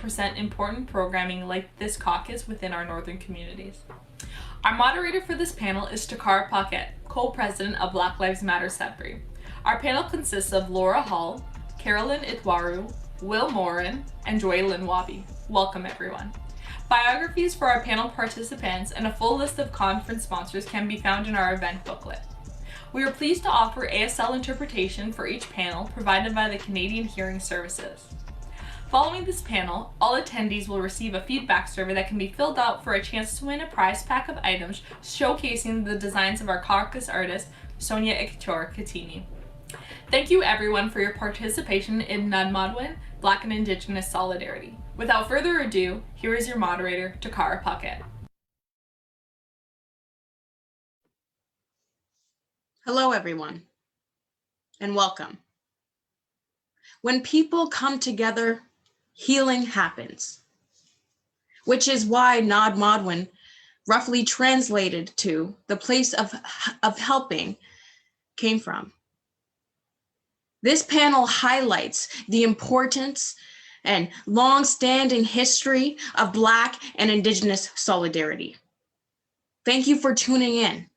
present important programming like this caucus within our northern communities. Our moderator for this panel is TiCarra Paquet, co-president of Black Lives Matter Sudbury. Our panel consists of Laura Hall, Carolyn Itwaru, Morin, and Joey-Lynn Wabie. Welcome, everyone. Biographies for our panel participants and a full list of conference sponsors can be found in our event booklet. We are pleased to offer ASL interpretation for each panel provided by the Canadian Hearing Services. Following this panel, all attendees will receive a feedback survey that can be filled out for a chance to win a prize pack of items showcasing the designs of our caucus artist, Sonia Ikitor Katini. Thank you everyone for your participation in Naadmaadwin, Black and Indigenous solidarity. Without further ado, here is your moderator, TiCarra Paquet. Hello, everyone, and welcome. When people come together, healing happens, which is why Naadmadwin, roughly translated to the place of helping, came from. This panel highlights the importance and long-standing history of Black and Indigenous solidarity. Thank you for tuning in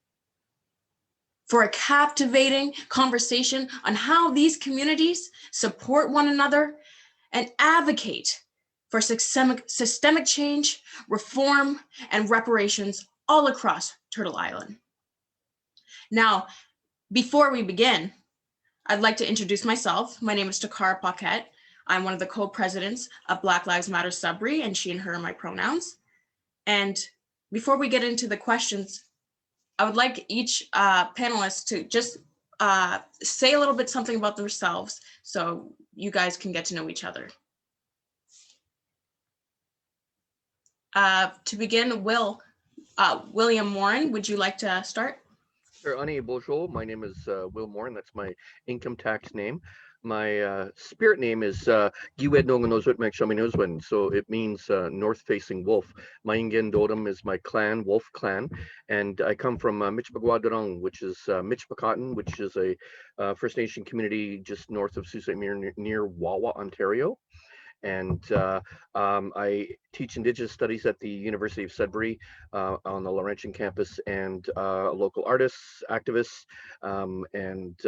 for a captivating conversation on how these communities support one another and advocate for systemic change, reform, and reparations all across Turtle Island. Now, before we begin, I'd like to introduce myself. My name is TiCarra Paquet. I'm one of the co-presidents of Black Lives Matter Sudbury, and she and her are my pronouns. And before we get into the questions, I would like each panelist to just say a little bit something about themselves so you guys can get to know each other. To begin, William Morin, would you like to start? Sure, Ani, bonjour. My name is Will Morin. That's my income tax name. My spirit name is Naadmadwin, so it means north-facing wolf. My Ingen Dodum is my clan, Wolf Clan, and I come from Michpigwadurung, which is Michpicotton, which is a First Nation community just north of Sault Ste. Marie, near Wawa, Ontario. And I teach Indigenous studies at the University of Sudbury on the Laurentian campus, and local artists, activists, and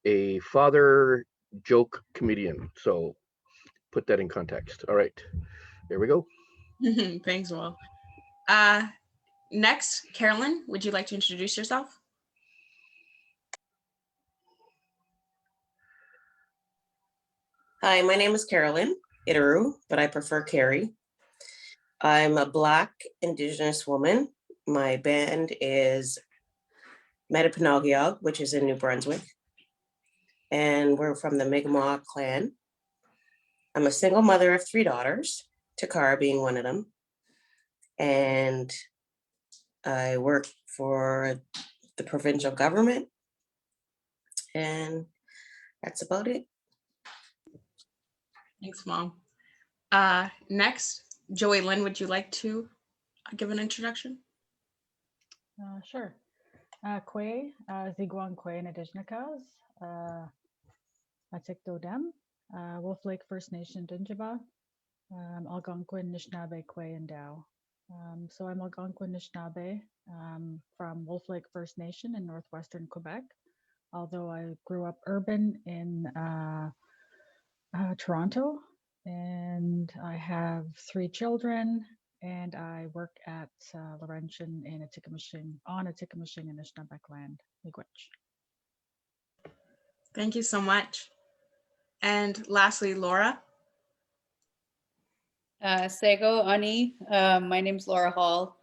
a father joke comedian. So put that in context. All right, there we go. Thanks, Will. Next, Carolyn, would you like to introduce yourself? Hi, my name is Carolyn Itwaru, but I prefer Carrie. I'm a Black Indigenous woman. My band is Mattapinagiog, which is in New Brunswick, and we're from the Mi'kmaq clan. I'm a single mother of 3 daughters, TiCarra being one of them, and I work for the provincial government, and that's about it. Thanks, Mom. Next, Joey-Lynn, would you like to give an introduction? Sure. Kwe, Ziguan Kwe Nadijnakas, Atikdo Dem, Wolf Lake First Nation Dinjiba, Algonquin Nishnabé Kwe and Dow. So I'm Algonquin Nishnabé from Wolf Lake First Nation in northwestern Quebec, although I grew up urban in Toronto, and I have 3 children, and I work at Laurentian in on Atikameksheng and Anishinaabeg land, Miigwech. Thank you so much. And lastly, Laura. Sego, Ani, my name's Laura Hall.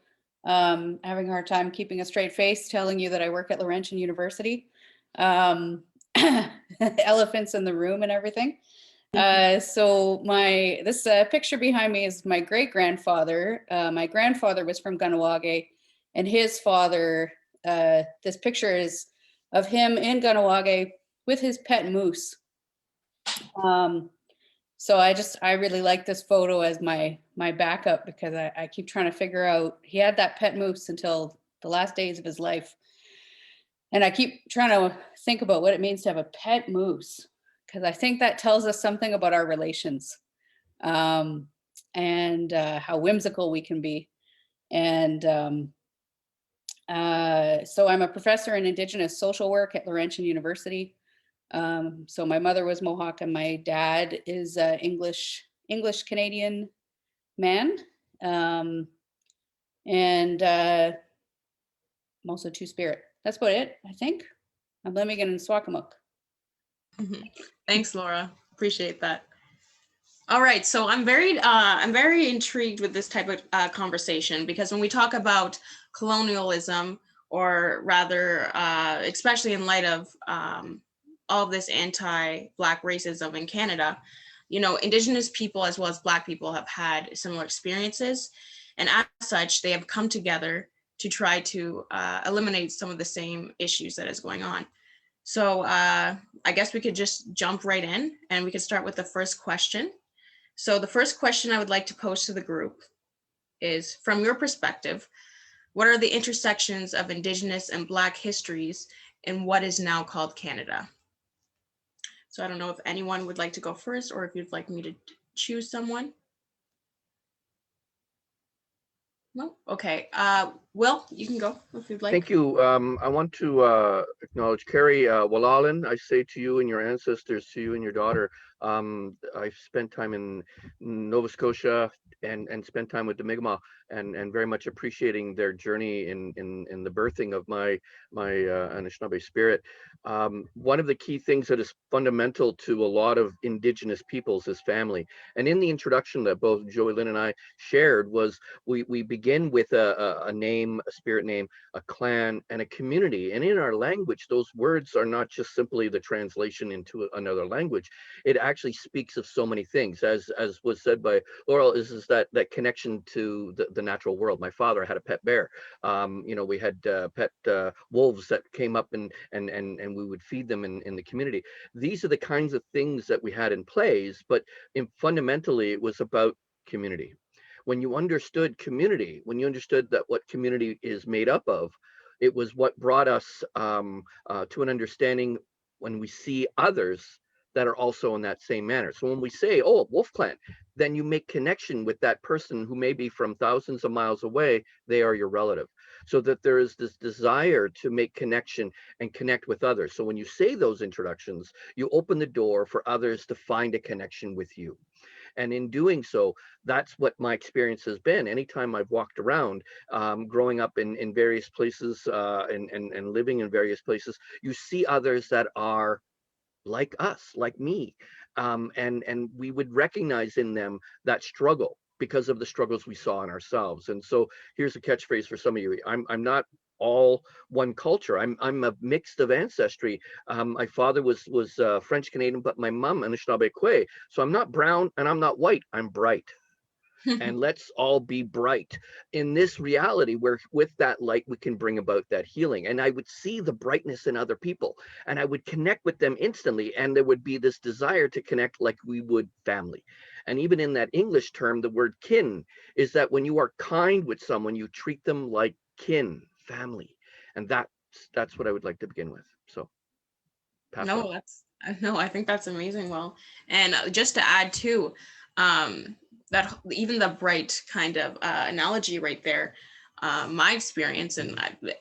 Having a hard time keeping a straight face, telling you that I work at Laurentian University. Elephants in the room and everything. So this picture behind me is my great-grandfather. My grandfather was from Kahnawake, and his father, this picture is of him in Kahnawake with his pet moose. So I really like this photo as my backup, because I keep trying to figure out, he had that pet moose until the last days of his life. And I keep trying to think about what it means to have a pet moose, because I think that tells us something about our relations. and how whimsical we can be. And so I'm a professor in Indigenous social work at Laurentian University. So my mother was Mohawk and my dad is English Canadian man. And I'm also Two-Spirit. That's about it, I think. I'm Lemmigan and Swakamook. Thanks, Laura. Appreciate that. All right, so I'm very intrigued with this type of conversation, because when we talk about colonialism, or rather, especially in light of all of this anti-Black racism in Canada, you know, Indigenous people as well as Black people have had similar experiences, and as such, they have come together to try to eliminate some of the same issues that is going on. So I guess we could just jump right in, and we could start with the first question. So the first question I would like to pose to the group is, from your perspective, what are the intersections of Indigenous and Black histories in what is now called Canada? So I don't know if anyone would like to go first, or if you'd like me to choose someone. No? Okay. Will, you can go if you'd like. Thank you. I want to acknowledge Carrie Walalin. I say to you and your ancestors, to you and your daughter, I've spent time in Nova Scotia and spent time with the Mi'kmaq, and very much appreciating their journey in the birthing of my Anishinaabe spirit. One of the key things that is fundamental to a lot of Indigenous peoples is family. And in the introduction that both Joey-Lynn and I shared was we begin with a name, a spirit name, a clan, and a community. And in our language, those words are not just simply the translation into another language. It actually speaks of so many things, as was said by Laurel, is that connection to the natural world. My father had a pet bear. You know, we had pet wolves that came up, and we would feed them in the community. These are the kinds of things that we had in plays, but fundamentally it was about community. When you understood community, when you understood that what community is made up of, it was what brought us to an understanding when we see others that are also in that same manner. So when we say, oh, Wolf Clan, then you make connection with that person who may be from thousands of miles away, they are your relative. So that there is this desire to make connection and connect with others. So when you say those introductions, you open the door for others to find a connection with you. And in doing so, that's what my experience has been. Anytime I've walked around, growing up in various places and living in various places, you see others that are like us, like me. And we would recognize in them that struggle because of the struggles we saw in ourselves. And so here's a catchphrase for some of you. I'm not all one culture. I'm a mix of ancestry. My father was French Canadian, but my mom Anishinaabe Paquet. So I'm not brown and I'm not white. I'm bright. And let's all be bright in this reality where with that light we can bring about that healing. And I would see the brightness in other people and I would connect with them instantly, and there would be this desire to connect like we would family. And even in that English term, the word kin is that when you are kind with someone, you treat them like kin, family. And that's what I would like to begin with. So no, I think that's amazing. Well, and just to add too, that even the bright kind of analogy right there, my experience, and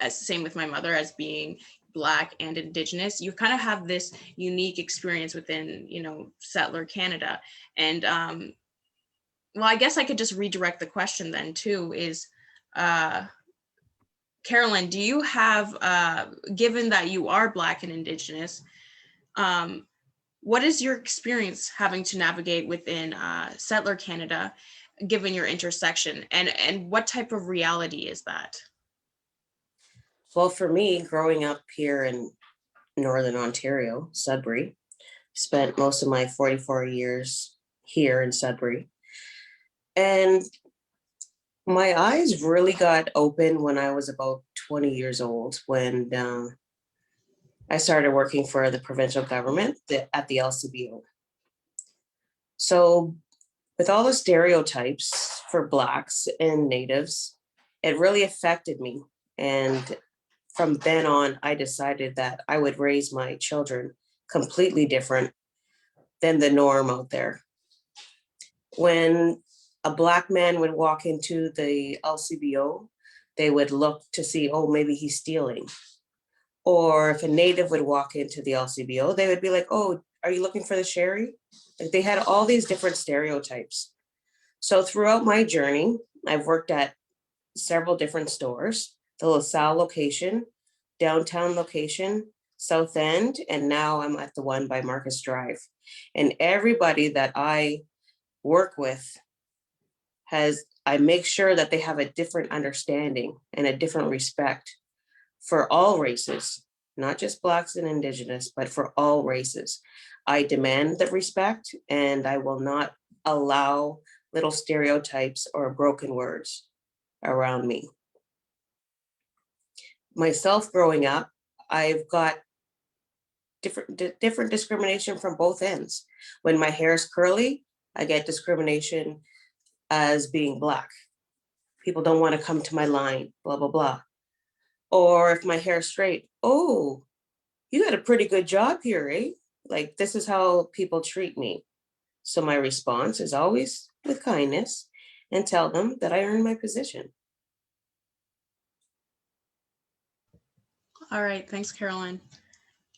same with my mother as being Black and Indigenous, you kind of have this unique experience within, you know, settler Canada. And well, I guess I could just redirect the question then too, is Carolyn, do you have, given that you are Black and Indigenous, what is your experience having to navigate within settler Canada, given your intersection, and what type of reality is that? Well, for me, growing up here in Northern Ontario, Sudbury, spent most of my 44 years here in Sudbury. And my eyes really got open when I was about 20 years old, when I started working for the provincial government at the LCBO. So with all the stereotypes for Blacks and Natives, it really affected me. And from then on, I decided that I would raise my children completely different than the norm out there. When a Black man would walk into the LCBO, they would look to see, oh, maybe he's stealing. Or if a Native would walk into the LCBO, they would be like, oh, are you looking for the sherry? Like they had all these different stereotypes. So throughout my journey, I've worked at several different stores, the LaSalle location, downtown location, South End, and now I'm at the one by Marcus Drive. And everybody that I work with I make sure that they have a different understanding and a different respect for all races, not just Blacks and Indigenous, but for all races. I demand the respect, and I will not allow little stereotypes or broken words around me. Myself growing up, I've got different discrimination from both ends. When my hair is curly, I get discrimination as being Black. People don't want to come to my line, blah, blah, blah. Or if my hair is straight, oh, you got a pretty good job here, eh? Like, this is how people treat me. So my response is always with kindness and tell them that I earned my position. All right, thanks, Carolyn.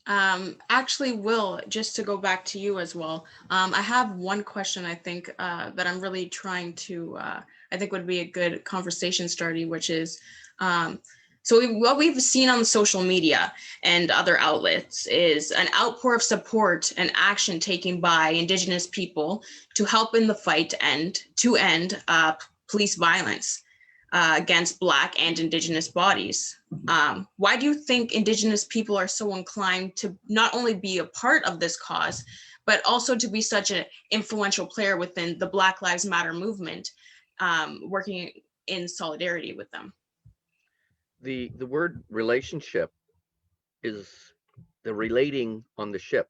Actually, Will, just to go back to you as well, I have one question I think that I'm really trying to, I think would be a good conversation starter, which is, what we've seen on social media and other outlets is an outpour of support and action taken by Indigenous people to help in the fight to end police violence against Black and Indigenous bodies. Why do you think Indigenous people are so inclined to not only be a part of this cause, but also to be such an influential player within the Black Lives Matter movement, working in solidarity with them? The word relationship is the relating on the ship.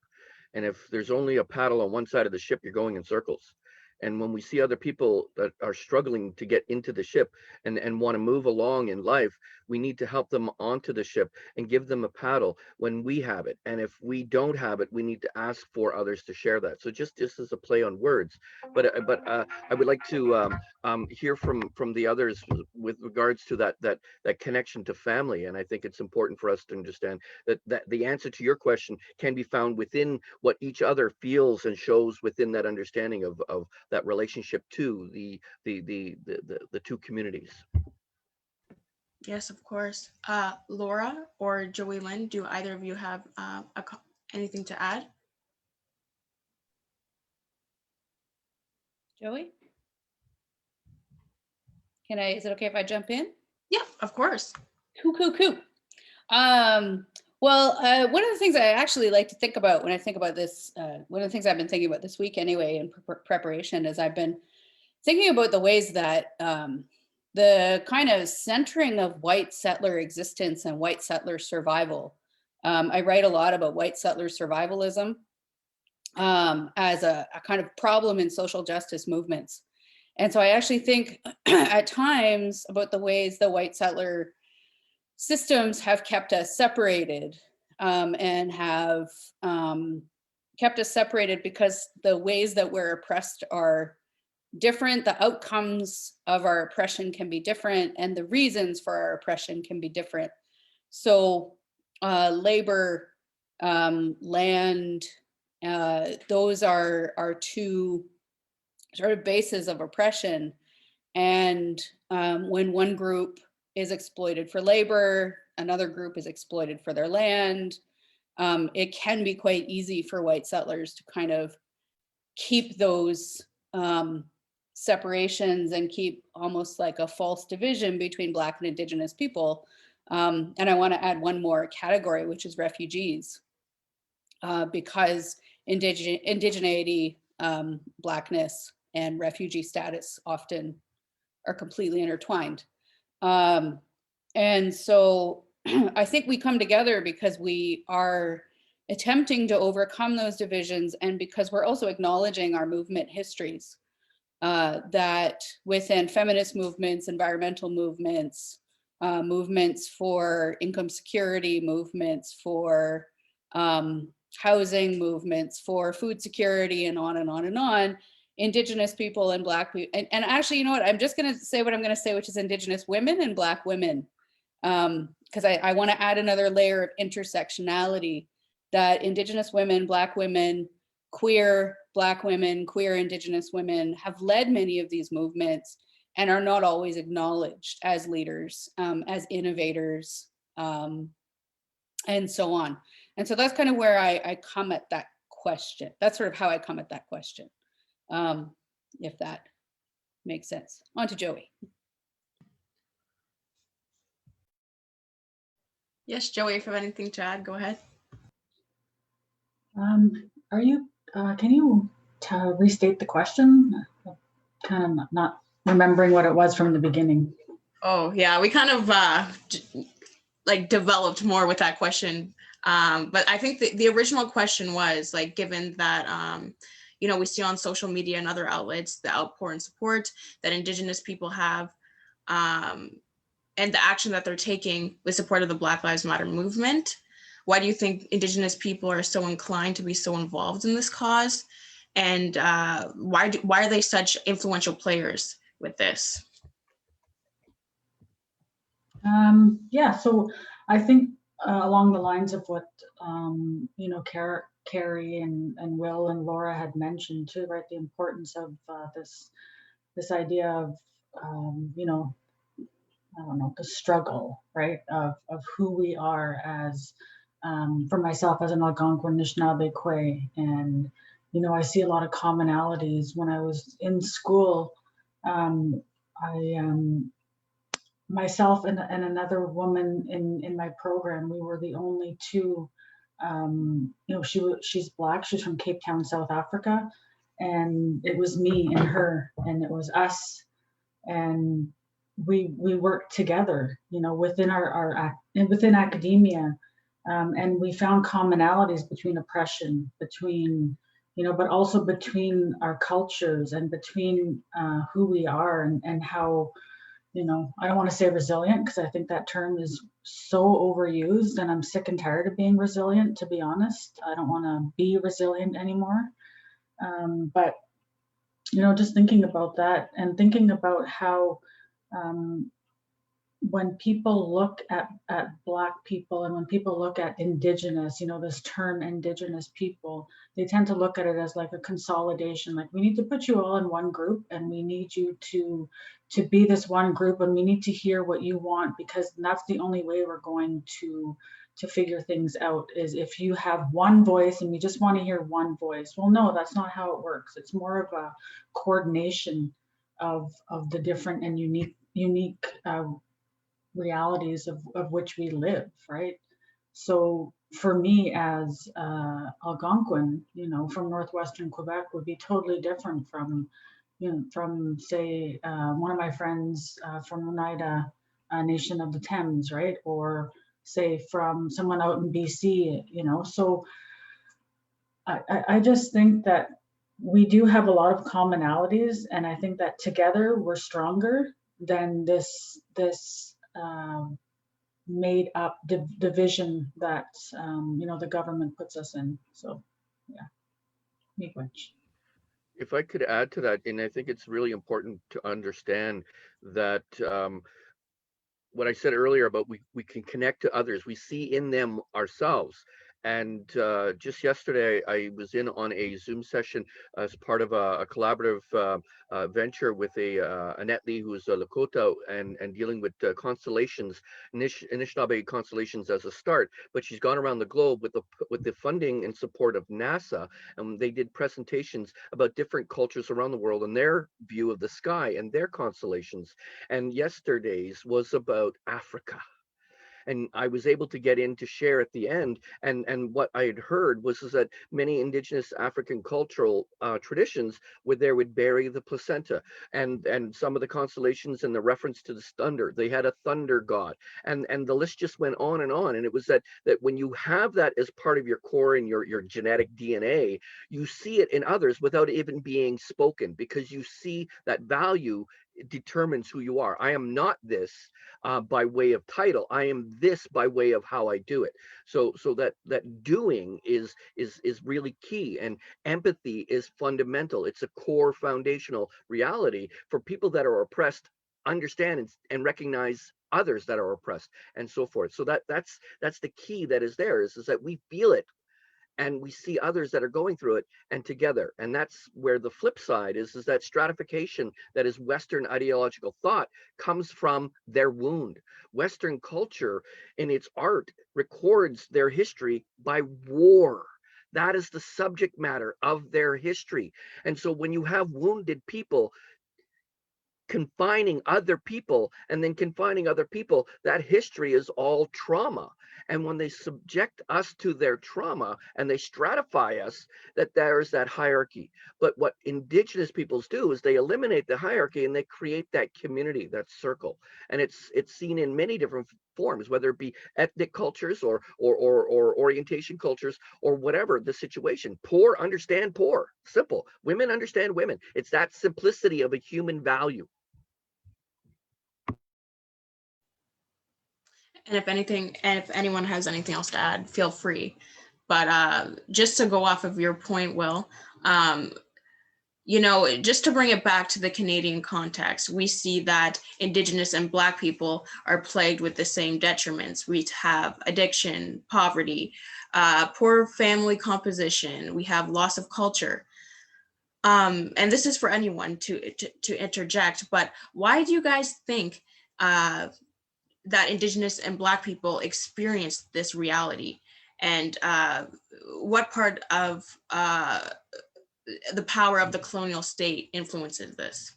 And if there's only a paddle on one side of the ship, you're going in circles. And when we see other people that are struggling to get into the ship and want to move along in life, we need to help them onto the ship and give them a paddle when we have it. And if we don't have it, we need to ask for others to share that. So just as a play on words, but I would like to hear from the others with regards to that connection to family. And I think it's important for us to understand that the answer to your question can be found within what each other feels and shows within that understanding of that relationship to the two communities. Yes, of course. Laura or Joey-Lynn, do either of you have anything to add? Joey? Is it okay if I jump in? Yeah, of course. Cool. Well, one of the things I actually like to think about when I think about this, one of the things I've been thinking about this week anyway in preparation is I've been thinking about the ways that the kind of centering of white settler existence and white settler survival. I write a lot about white settler survivalism as a kind of problem in social justice movements. And so I actually think at times about the ways the white settler systems have kept us separated and have kept us separated because the ways that we're oppressed are different. The outcomes of our oppression can be different, and the reasons for our oppression can be different. So labor, land, those are two sort of bases of oppression. And when one group is exploited for labor, another group is exploited for their land, it can be quite easy for white settlers to kind of keep those separations and keep almost like a false division between Black and Indigenous people. And I want to add one more category, which is refugees, because indigeneity, Blackness, and refugee status often are completely intertwined. And so I think we come together because we are attempting to overcome those divisions, and because we're also acknowledging our movement histories, that within feminist movements, environmental movements, movements for income security, movements for housing, movements for food security, and on and on and on, Indigenous people and Black people. And actually, you know what? I'm just going to say what I'm going to say, which is Indigenous women and Black women. Because I want to add another layer of intersectionality, that Indigenous women, Black women, queer Black women, queer Indigenous women have led many of these movements and are not always acknowledged as leaders, as innovators, and so on. And so that's kind of where I come at that question. That's sort of how I come at that question, if that makes sense. On to Joey. Yes, Joey, if you have anything to add, go ahead. Are you, can you restate the question? Kind of not remembering what it was from the beginning. Oh, yeah, we kind of like developed more with that question. But I think the original question was like, given that, you know, we see on social media and other outlets, the outpour and support that Indigenous people have, and the action that they're taking with support of the Black Lives Matter movement. Why do you think Indigenous people are so inclined to be so involved in this cause? And why are they such influential players with this? Yeah, so I think along the lines of what you know, Carrie and Will and Laura had mentioned too, right? The importance of this idea of you know, I don't know, the struggle, right? Of who we are as, for myself as an Algonquin Anishinaabe Kwe. And, you know, I see a lot of commonalities. When I was in school, myself and another woman in my program, we were the only two, you know, she's Black, she's from Cape Town, South Africa. And it was me and her, and it was us. And we worked together, you know, within within academia, and we found commonalities between oppression, between, you know, but also between our cultures and between who we are and how, you know, I don't want to say resilient because I think that term is so overused, and I'm sick and tired of being resilient, to be honest. I don't want to be resilient anymore, but you know, just thinking about that and thinking about how when people look at Black people and when people look at Indigenous, you know, this term Indigenous people, they tend to look at it as like a consolidation. Like, we need to put you all in one group and we need you to be this one group, and we need to hear what you want, because that's the only way we're going to figure things out, is if you have one voice and we just want to hear one voice. Well, no, that's not how it works. It's more of a coordination of the different and unique realities of which we live, right? So for me as Algonquin, you know, from northwestern Quebec would be totally different from, you know, from say one of my friends from Oneida Nation of the Thames, right? Or say from someone out in BC, you know. So I just think that we do have a lot of commonalities, and I think that together we're stronger than this made up division that you know, the government puts us in. So yeah, miigwech. If I could add to that, and I think it's really important to understand that what I said earlier about we can connect to others, we see in them ourselves. And just yesterday, I was in on a Zoom session as part of a collaborative venture with a Netli who's a Lakota and dealing with constellations, Anishinaabe constellations as a start. But she's gone around the globe with the funding and support of NASA, and they did presentations about different cultures around the world and their view of the sky and their constellations. And yesterday's was about Africa. And I was able to get in to share at the end, and what I had heard was that many Indigenous African cultural traditions would bury the placenta, and some of the constellations and the reference to the thunder, they had a thunder god, and the list just went on, and it was that when you have that as part of your core and your genetic DNA, you see it in others without even being spoken, because you see that value determines who you are. I am not this by way of title. I am this by way of how I do it. So that doing is really key, and empathy is fundamental. It's a core foundational reality for people that are oppressed. Understand and recognize others that are oppressed, and so forth. So that's the key that is there, is that we feel it and we see others that are going through it, and together. And that's where the flip side is that stratification that is Western ideological thought comes from their wound. Western culture in its art records their history by war. That is the subject matter of their history. And so when you have wounded people confining other people, and then confining other people, that history is all trauma. And when they subject us to their trauma and they stratify us, that there's that hierarchy. But what Indigenous peoples do is they eliminate the hierarchy and they create that community, that circle. And it's seen in many different forms, whether it be ethnic cultures or orientation cultures, or whatever the situation. Poor understand poor. Simple. Women understand women. It's that simplicity of a human value. And if anyone has anything else to add, feel free. But just to go off of your point, Will, just to bring it back to the Canadian context, we see that Indigenous and Black people are plagued with the same detriments. We have addiction, poverty, poor family composition. We have loss of culture. And this is for anyone to interject, but why do you guys think that Indigenous and Black people experienced this reality? And what part of the power of the colonial state influences this?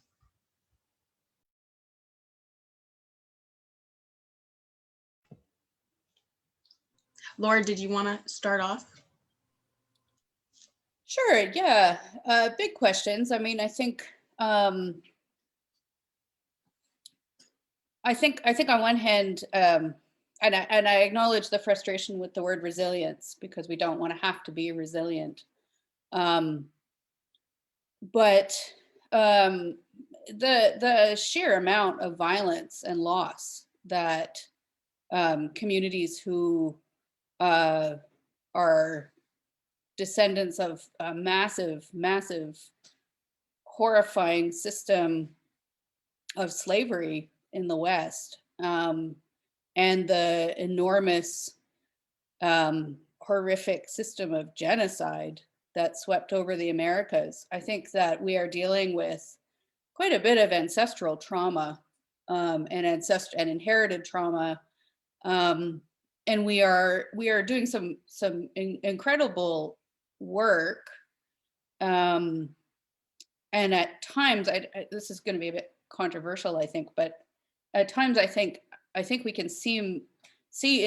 Laura, did you want to start off? Sure, yeah. Big questions. I mean, I think on one hand, and I acknowledge the frustration with the word resilience, because we don't want to have to be resilient. But the sheer amount of violence and loss that communities who are descendants of a massive, horrifying system of slavery in the West, and the enormous, horrific system of genocide that swept over the Americas. I think that we are dealing with quite a bit of ancestral trauma, and inherited trauma, and we are doing some incredible work, and at times, this is going to be a bit controversial, I think, but at times I think we can see in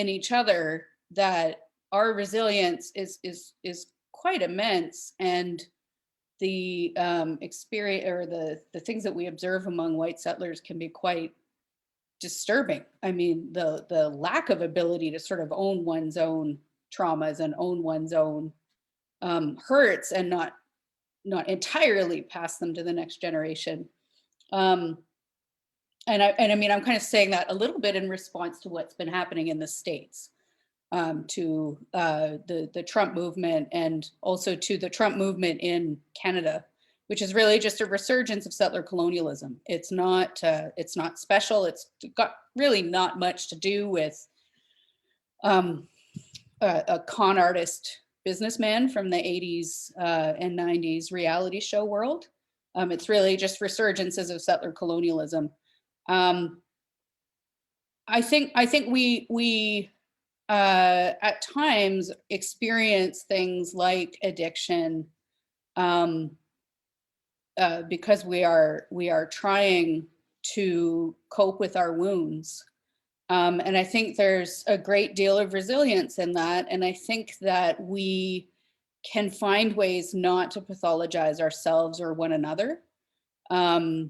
each other that our resilience is quite immense, and the experience, or the things that we observe among white settlers, can be quite disturbing. I mean, the lack of ability to sort of own one's own traumas and own one's own hurts, and not entirely pass them to the next generation. And I mean, I'm kind of saying that a little bit in response to what's been happening in the States, to the Trump movement, and also to the Trump movement in Canada, which is really just a resurgence of settler colonialism. It's not special. It's got really not much to do with a con artist businessman from the 80s and 90s reality show world. It's really just resurgences of settler colonialism. I think we at times experience things like addiction, because we are trying to cope with our wounds. And I think there's a great deal of resilience in that. And I think that we can find ways not to pathologize ourselves or one another. So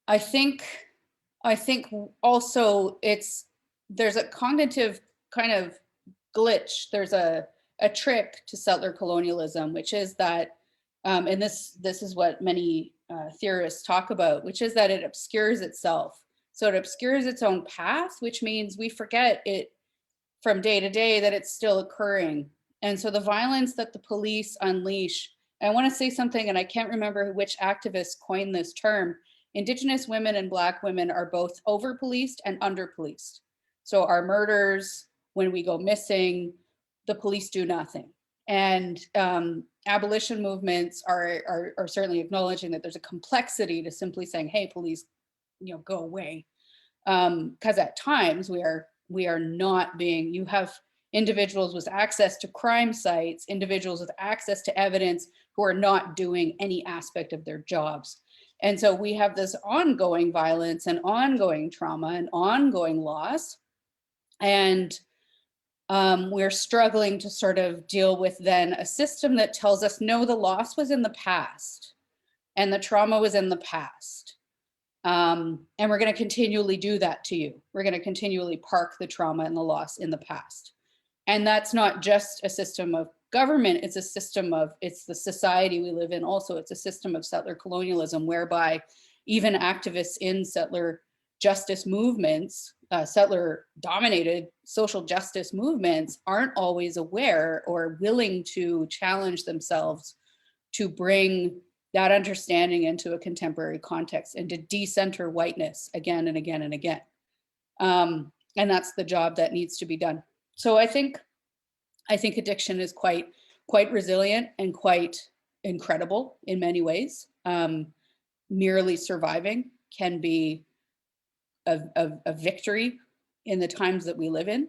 I think also there's a cognitive kind of glitch, there's a trick to settler colonialism, which is that, and this is what many theorists talk about, which is that it obscures itself. So it obscures its own path, which means we forget it from day to day that it's still occurring. And so the violence that the police unleash, I want to say something, and I can't remember which activist coined this term. Indigenous women and Black women are both over-policed and under-policed. So our murders, when we go missing, the police do nothing. And abolition movements are certainly acknowledging that there's a complexity to simply saying, hey, police, go away. Because at times we are not being, you have individuals with access to crime sites, individuals with access to evidence who are not doing any aspect of their jobs. And so we have this ongoing violence and ongoing trauma and ongoing loss. And we're struggling to sort of deal with then a system that tells us, no, the loss was in the past and the trauma was in the past. And we're going to continually do that to you. We're going to continually park the trauma and the loss in the past. And that's not just a system of government, it's a system of, it's the society we live in also. It's a system of settler colonialism, whereby even activists in settler justice movements, settler dominated social justice movements aren't always aware or willing to challenge themselves to bring that understanding into a contemporary context and to decenter whiteness again and again and again. And that's the job that needs to be done. So I think addiction is quite resilient and quite incredible in many ways. Merely surviving can be a victory in the times that we live in.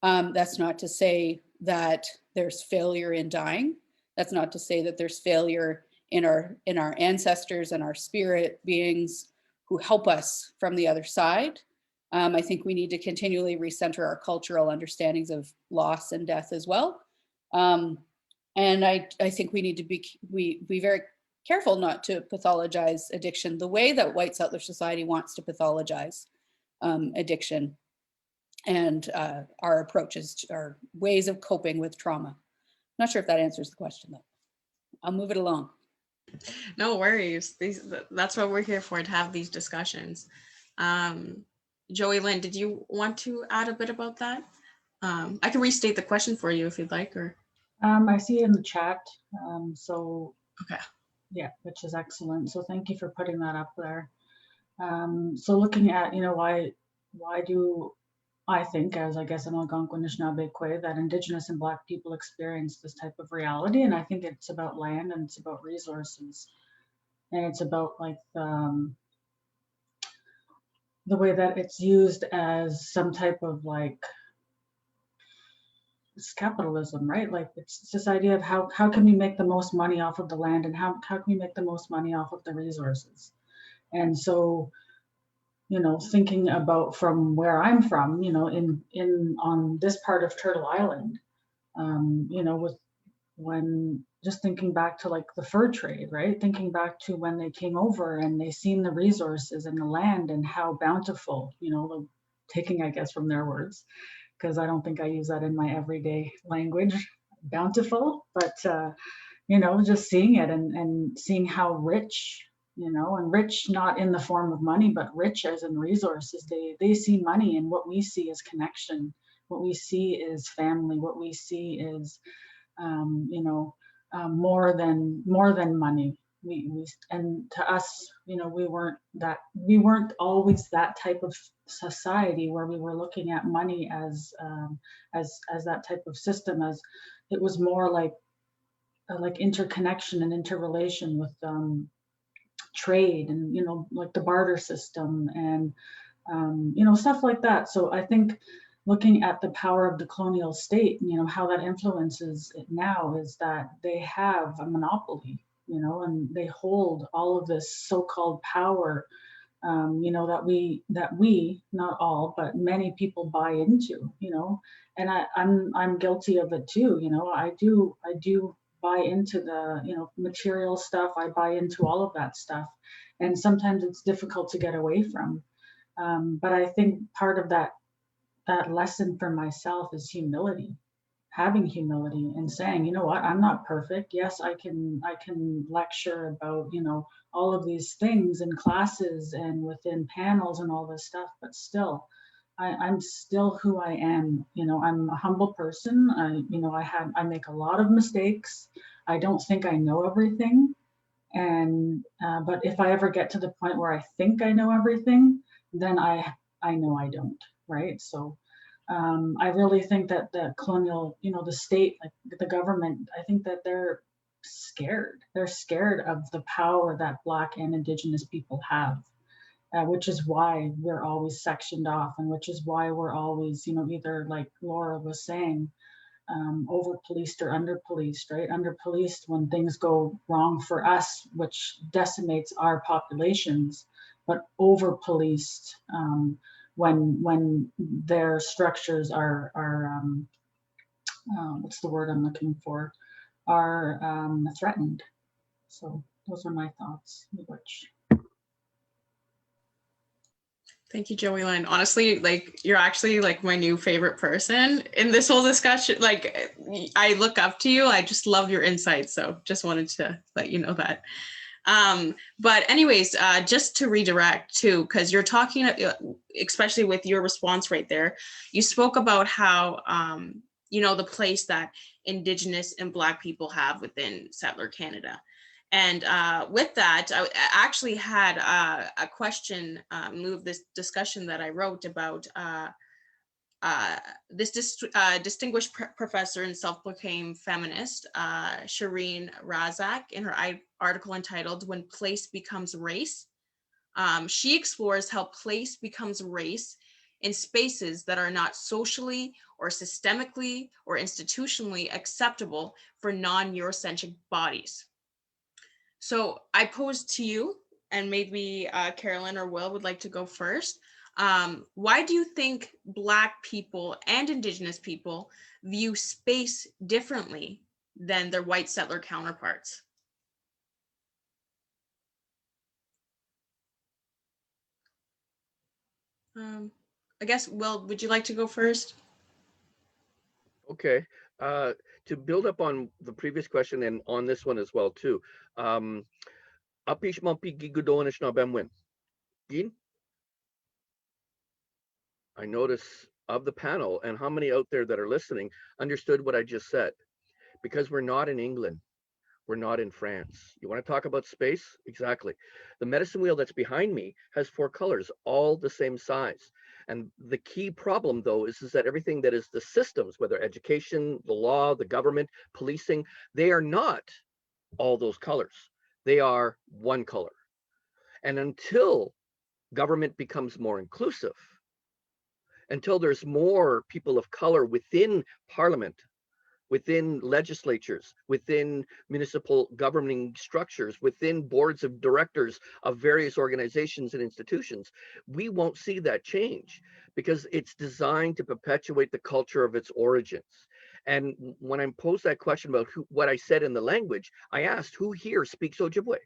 That's not to say that there's failure in dying. That's not to say that there's failure in our ancestors and our spirit beings who help us from the other side. I think we need to continually recenter our cultural understandings of loss and death as well. And I think we need to be very careful not to pathologize addiction the way that white settler society wants to pathologize addiction and our approaches, our ways of coping with trauma. Not sure if that answers the question though. I'll move it along. No worries. That's what we're here for, to have these discussions. Joey-Lynn, did you want to add a bit about that? I can restate the question for you if you'd like, or. I see it in the chat. So okay. Yeah, which is excellent. So thank you for putting that up there. So looking at, why do I think, as I guess an Algonquin Anishinaabe, that Indigenous and Black people experience this type of reality? And I think it's about land and it's about resources. And it's about like the way that it's used as some type of like, it's capitalism, right? Like it's this idea of how can we make the most money off of the land, and how can we make the most money off of the resources? And so, thinking about from where I'm from, in on this part of Turtle Island, with when just thinking back to like the fur trade, right? Thinking back to when they came over and they seen the resources and the land and how bountiful, taking, I guess, from their words, because I don't think I use that in my everyday language, bountiful, but, just seeing it and seeing how rich, and rich not in the form of money, but rich as in resources. They see money, and what we see is connection. What we see is family. What we see is, more than money. We and to us, we weren't always that type of society where we were looking at money as that type of system. As it was more like interconnection and interrelation with trade and like the barter system and stuff like that. So I think looking at the power of the colonial state, how that influences it now is that they have a monopoly, and they hold all of this so-called power, that we, not all, but many people buy into, and I'm guilty of it too. I do buy into the, material stuff. I buy into all of that stuff. And sometimes it's difficult to get away from. But I think part of that lesson for myself is humility, having humility and saying, you know what, I'm not perfect. Yes, I can lecture about, you know, all of these things in classes and within panels and all this stuff, but still, I'm still who I am. You know, I'm a humble person. I make a lot of mistakes. I don't think I know everything. And but if I ever get to the point where I think I know everything, then I know I don't, right? So I really think that the colonial, you know, the state, like the government, I think that they're scared. They're scared of the power that Black and Indigenous people have, which is why we're always sectioned off, and which is why we're always, you know, either like Laura was saying, over policed or under policed, right? Under policed when things go wrong for us, which decimates our populations, but over policed when their structures are what's the word I'm looking for, are threatened. So those are my thoughts. Which Thank you, Joey-Lynn. Honestly, like you're actually like my new favorite person in this whole discussion. Like I look up to you. I just love your insights. So just wanted to let you know that. But anyways, just to redirect too, because you're talking, especially with your response right there, you spoke about how, you know, the place that Indigenous and Black people have within settler Canada. And with that, I actually had a question move this discussion that I wrote about this distinguished professor and self-proclaimed feminist, Shireen Razak, in her article entitled "When Place Becomes Race." She explores how place becomes race in spaces that are not socially or systemically or institutionally acceptable for non-Eurocentric bodies. So I pose to you, and maybe Carolyn or Will would like to go first. Why do you think Black people and Indigenous people view space differently than their white settler counterparts? I guess, Will, would you like to go first? Okay. To build up on the previous question and on this one as well too. Apish mampi gigudoanish Naadmaadwin. Gin? I notice of the panel and how many out there that are listening understood what I just said, because we're not in England. We're not in France. You want to talk about space? Exactly. The medicine wheel that's behind me has 4 colors, all the same size. And the key problem, though, is that everything that is the systems, whether education, the law, the government, policing, they are not all those colors. They are one color. And until government becomes more inclusive, until there's more people of color within parliament, within legislatures, within municipal governing structures, within boards of directors of various organizations and institutions, we won't see that change because it's designed to perpetuate the culture of its origins. And when I posed that question about what I said in the language, I asked, who here speaks Ojibwe?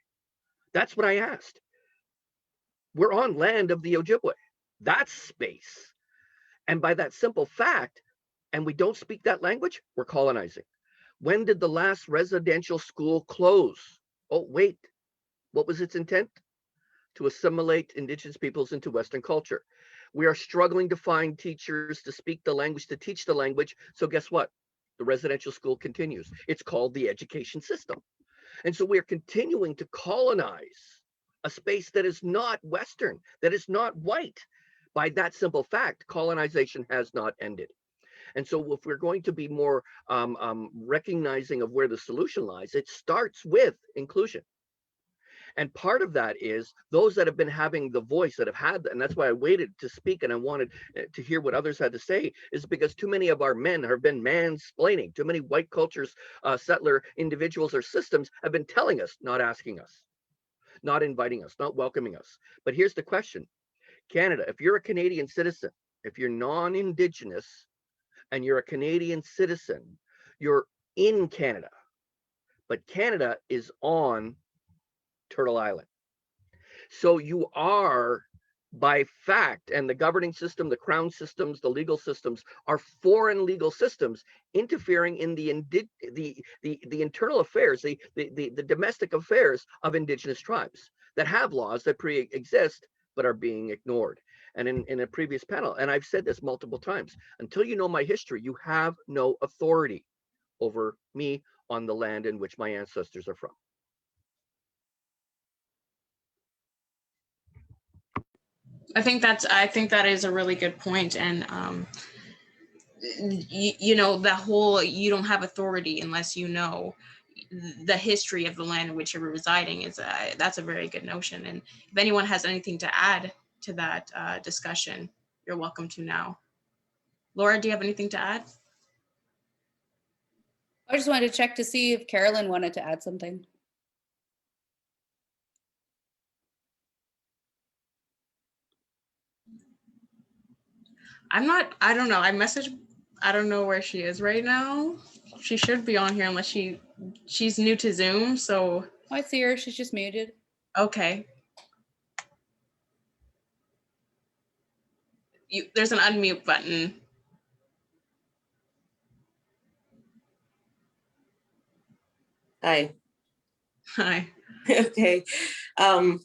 That's what I asked. We're on land of the Ojibwe. That's space. And by that simple fact, and we don't speak that language, we're colonizing. When did the last residential school close? Oh, wait, what was its intent? To assimilate Indigenous peoples into Western culture. We are struggling to find teachers to speak the language, to teach the language. So guess what? The residential school continues. It's called the education system. And so we are continuing to colonize a space that is not Western, that is not white. By that simple fact, colonization has not ended. And so if we're going to be more recognizing of where the solution lies, it starts with inclusion. And part of that is those that have been having the voice, that have had, and that's why I waited to speak and I wanted to hear what others had to say, is because too many of our men have been mansplaining. Too many white cultures, settler individuals or systems have been telling us, not asking us, not inviting us, not welcoming us. But here's the question. Canada, if you're a Canadian citizen, if you're non-Indigenous, and you're a Canadian citizen, you're in Canada, but Canada is on Turtle Island. So you are by fact, and the governing system, the crown systems, the legal systems are foreign legal systems interfering in the internal affairs, the domestic affairs of indigenous tribes that have laws that pre-exist but are being ignored. And in a previous panel, and I've said this multiple times, until you know my history, you have no authority over me on the land in which my ancestors are from. I think that is a really good point. And you know, the whole, you don't have authority unless you know the history of the land in which you're residing is that's a very good notion. And if anyone has anything to add to that discussion, you're welcome to now. Laura, do you have anything to add? I just wanted to check to see if Carolyn wanted to add something. I don't know. I don't know where she is right now. She should be on here unless she's new to Zoom, so. Oh, I see her, she's just muted. Okay. There's an unmute button. Hi. Hi. Okay. I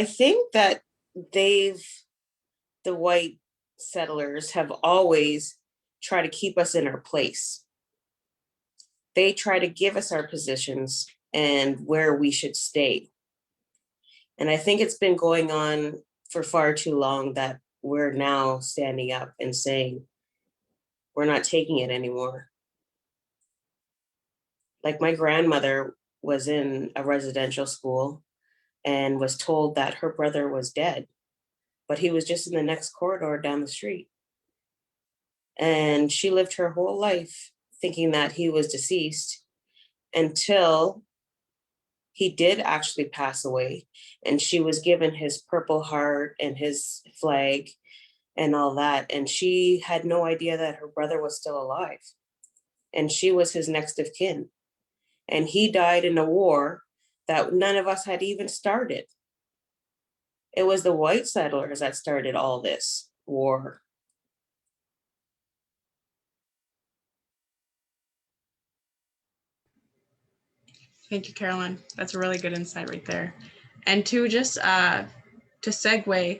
think that the white settlers have always tried to keep us in our place. They try to give us our positions and where we should stay. And I think it's been going on for far too long that we're now standing up and saying, we're not taking it anymore. Like my grandmother was in a residential school and was told that her brother was dead, but he was just in the next corridor down the street. And she lived her whole life thinking that he was deceased until he did actually pass away. And she was given his Purple Heart and his flag and all that. And she had no idea that her brother was still alive. And she was his next of kin. And he died in a war that none of us had even started. It was the white settlers that started all this war. Thank you, Carolyn. That's a really good insight right there. And to just to segue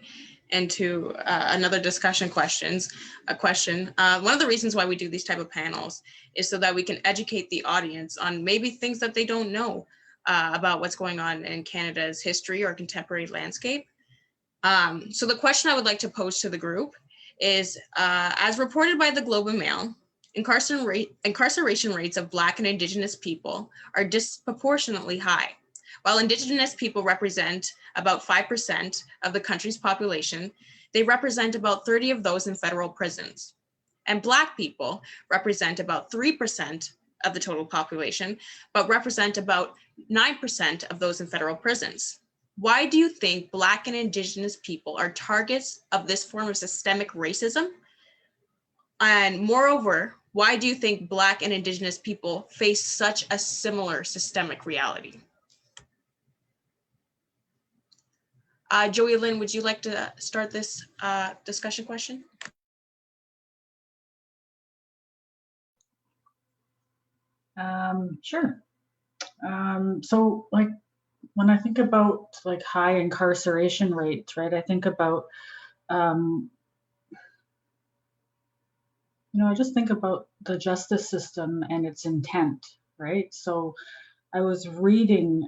into another discussion question. One of the reasons why we do these type of panels is so that we can educate the audience on maybe things that they don't know about what's going on in Canada's history or contemporary landscape. So the question I would like to pose to the group is, as reported by the Globe and Mail, incarceration rates of Black and Indigenous people are disproportionately high. While Indigenous people represent about 5% of the country's population, they represent about 30 of those in federal prisons. And Black people represent about 3% of the total population, but represent about 9% of those in federal prisons. Why do you think Black and Indigenous people are targets of this form of systemic racism? And moreover, why do you think Black and Indigenous people face such a similar systemic reality? Joey-Lynn, would you like to start this discussion question? Sure. So like, when I think about like high incarceration rates, right, I think about, I just think about the justice system and its intent, right? So I was reading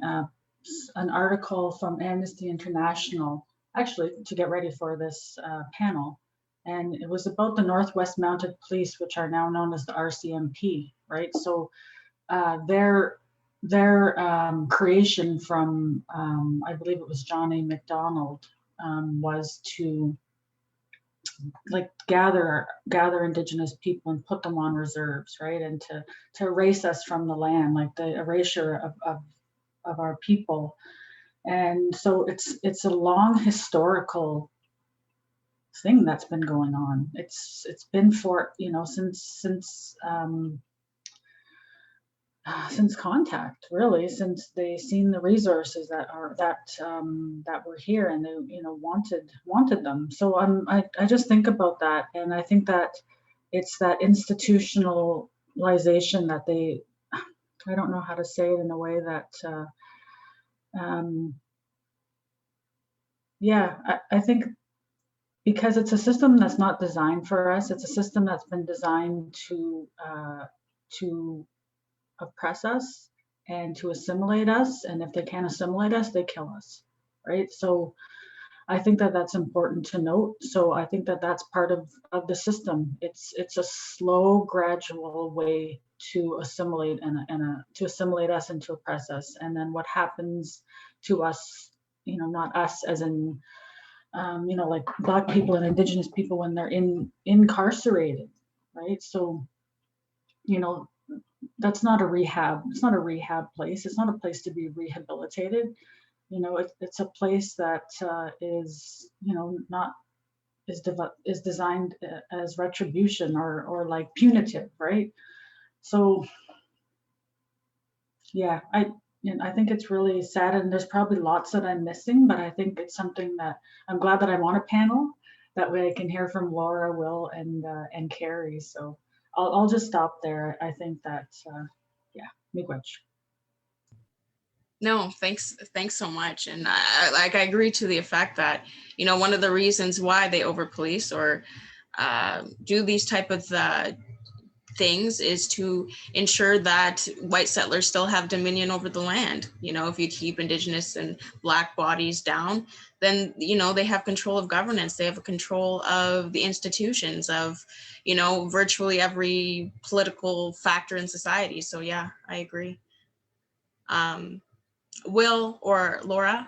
an article from Amnesty International, actually to get ready for this panel, and it was about the Northwest Mounted Police, which are now known as the RCMP, right? So their creation from, I believe it was John A. Macdonald, was to like gather Indigenous people and put them on reserves, right? And to erase us from the land, like the erasure of our people. And so it's a long historical thing that's been going on. It's been for, since since contact, really, since they seen the resources that were here, and they wanted them. So I just think about that, and I think that it's that institutionalization that I don't know how to say it in a way that I think because it's a system that's not designed for us. It's a system that's been designed to oppress us and to assimilate us. And if they can't assimilate us, they kill us, right? So I think that that's important to note. So I think that that's part of the system. It's a slow, gradual way to assimilate to assimilate us and to oppress us. And then what happens to us, not us as in, like Black people and Indigenous people when they're incarcerated, right? So, that's not a rehab. It's not a rehab place. It's not a place to be rehabilitated. It's a place that is, not is designed as retribution or like punitive, right? So, yeah, I think it's really sad, and there's probably lots that I'm missing, but I think it's something that I'm glad that I'm on a panel. That way I can hear from Laura, Will, and Carrie. So I'll just stop there. I think that, miigwech. No, thanks so much. And I agree to the effect that, one of the reasons why they over police or do these type of things is to ensure that white settlers still have dominion over the land. If you keep Indigenous and Black bodies down, then, they have control of governance. They have a control of the institutions of, virtually every political factor in society. So yeah, I agree. Will or Laura,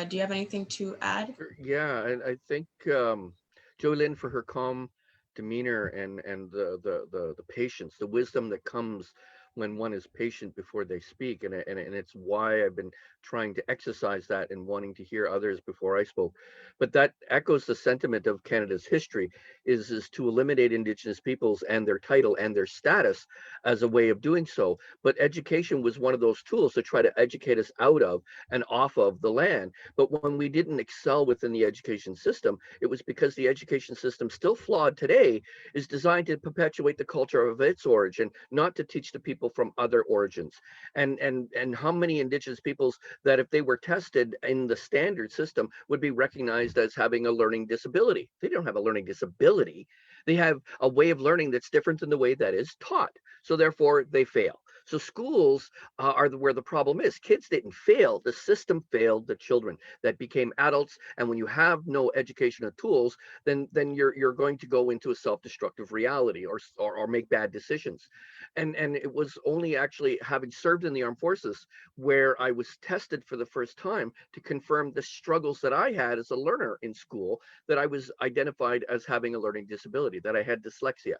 do you have anything to add? Yeah, and I think Joey-Lynn, for her calm demeanor and the patience, the wisdom that comes when one is patient before they speak, and it's why I've been trying to exercise that and wanting to hear others before I spoke. But that echoes the sentiment of Canada's history, is to eliminate Indigenous peoples and their title and their status as a way of doing so. But education was one of those tools to try to educate us out of and off of the land. But when we didn't excel within the education system, it was because the education system, still flawed today, is designed to perpetuate the culture of its origin, not to teach the people from other origins. And how many Indigenous peoples that, if they were tested in the standard system, would be recognized as having a learning disability? They don't have a learning disability. They have a way of learning that's different than the way that is taught. So therefore, they fail. So schools are where the problem is. Kids didn't fail. The system failed the children that became adults. And when you have no educational tools, then you're going to go into a self-destructive reality or make bad decisions. And it was only actually having served in the armed forces where I was tested for the first time to confirm the struggles that I had as a learner in school, that I was identified as having a learning disability, that I had dyslexia.